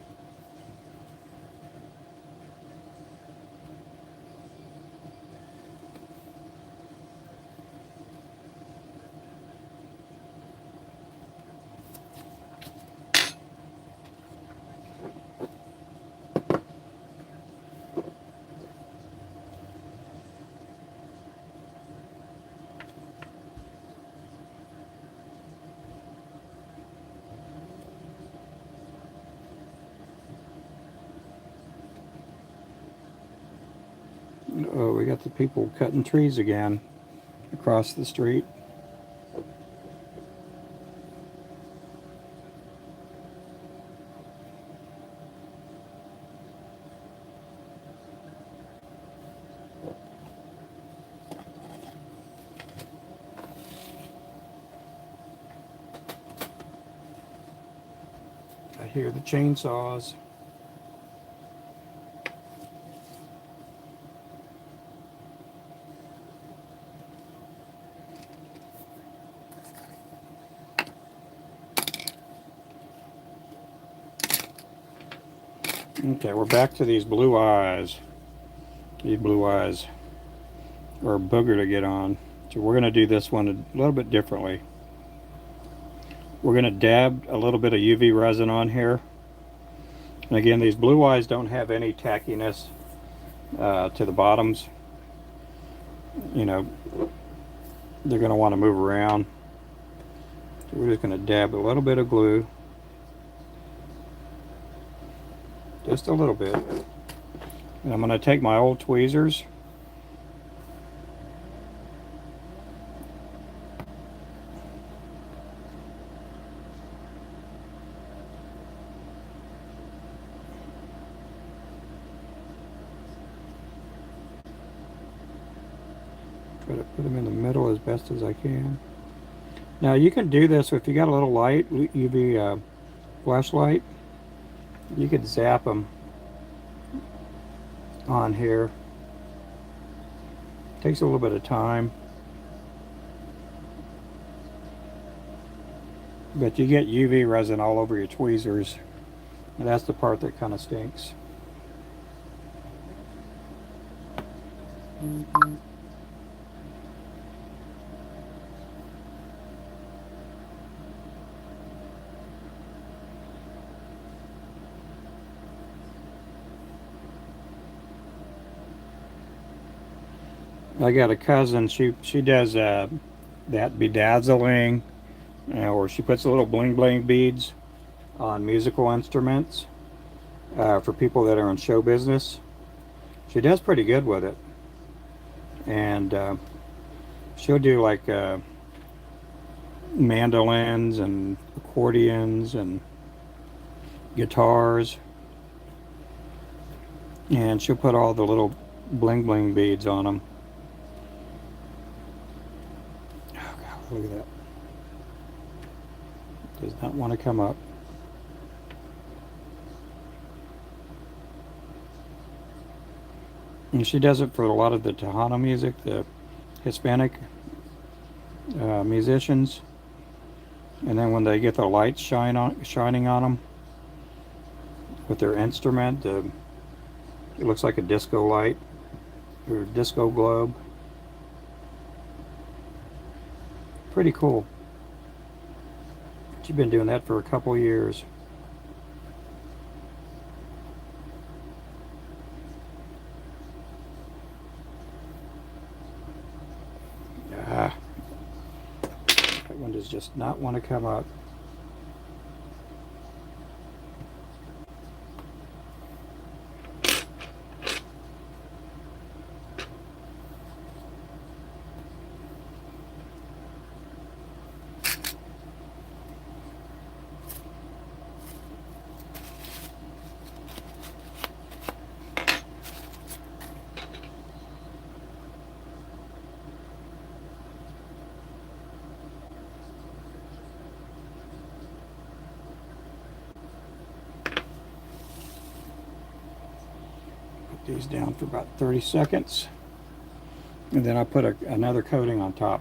Oh, we got the people cutting trees again across the street. I hear the chainsaws. Okay, we're back to these blue eyes. These blue eyes are a booger to get on. So we're going to do this one a little bit differently. We're going to dab a little bit of UV resin on here. And again, these blue eyes don't have any tackiness to the bottoms. You know, they're going to want to move around. So we're just going to dab a little bit of glue. Just a little bit. And I'm going to take my old tweezers. Try to put them in the middle as best as I can. Now you can do this if you got a little light, UV flashlight. You could zap them on here. Takes a little bit of time, but you get UV resin all over your tweezers, and that's the part that kind of stinks. I got a cousin, she does that bedazzling, or she puts little bling bling beads on musical instruments for people that are in show business. She does pretty good with it. And she'll do like mandolins and accordions and guitars. And she'll put all the little bling bling beads on them. Look at that. Does not want to come up. And she does it for a lot of the Tejano music, the Hispanic musicians. And then when they get the lights shining on them, with their instrument. It looks like a disco light or disco globe. Pretty cool. She's been doing that for a couple years. Ah, that one does just not want to come up. These down for about 30 seconds, and then I'll put another coating on top.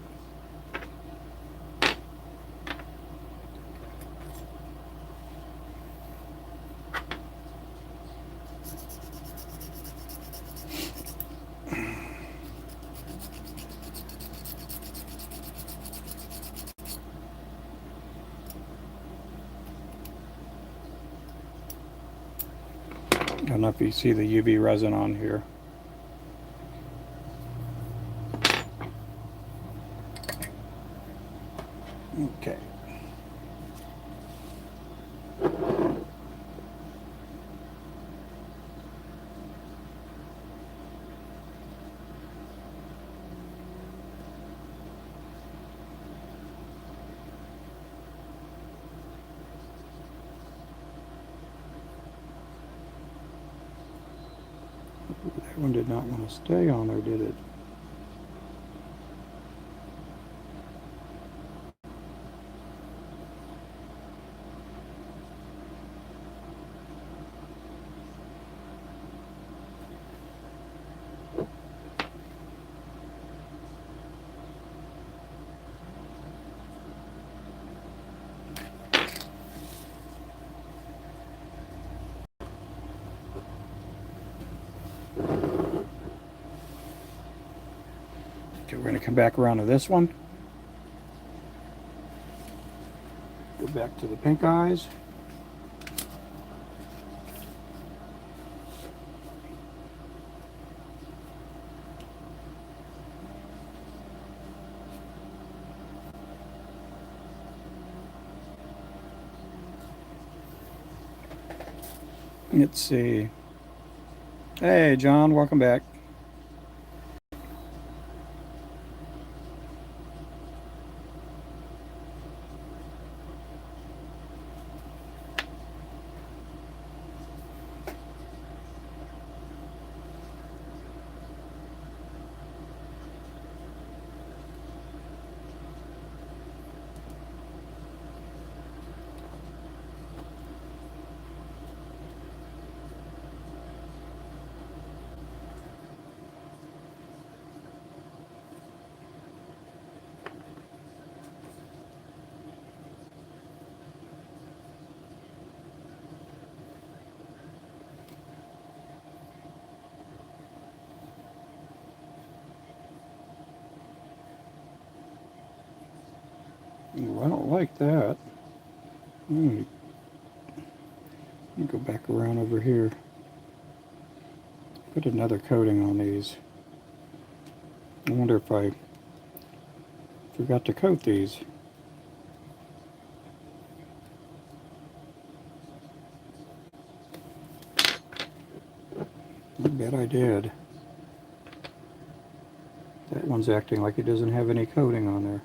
I don't know if you see the UV resin on here. Okay. That one did not want to stay on there, did it? Okay, we're going to come back around to this one. Go back to the pink eyes. Let's see. Hey, John, welcome back. Ooh, I don't like that. Let me go back around over here. Put another coating on these. I wonder if I forgot to coat these. I bet I did. That one's acting like it doesn't have any coating on there.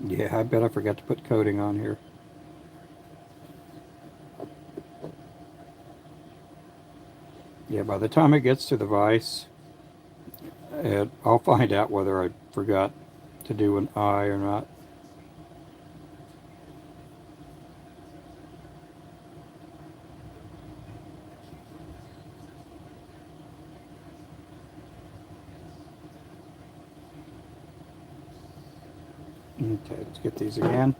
Yeah, I bet I forgot to put coating on here. Yeah, by the time it gets to the vise, I'll find out whether I forgot to do an eye or not. Okay, let's get these again.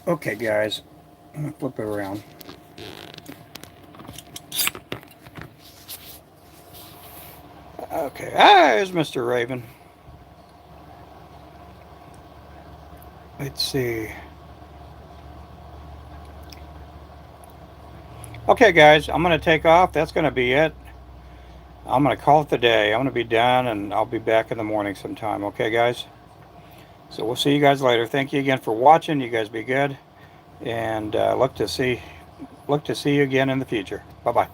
Okay, guys, I'm gonna flip it around. Okay, there's Mr. Raven. Let's see. Okay, guys, I'm going to take off. That's going to be it. I'm going to call it the day. I'm going to be done, and I'll be back in the morning sometime. Okay, guys? So we'll see you guys later. Thank you again for watching. You guys be good. And look to see you again in the future. Bye-bye.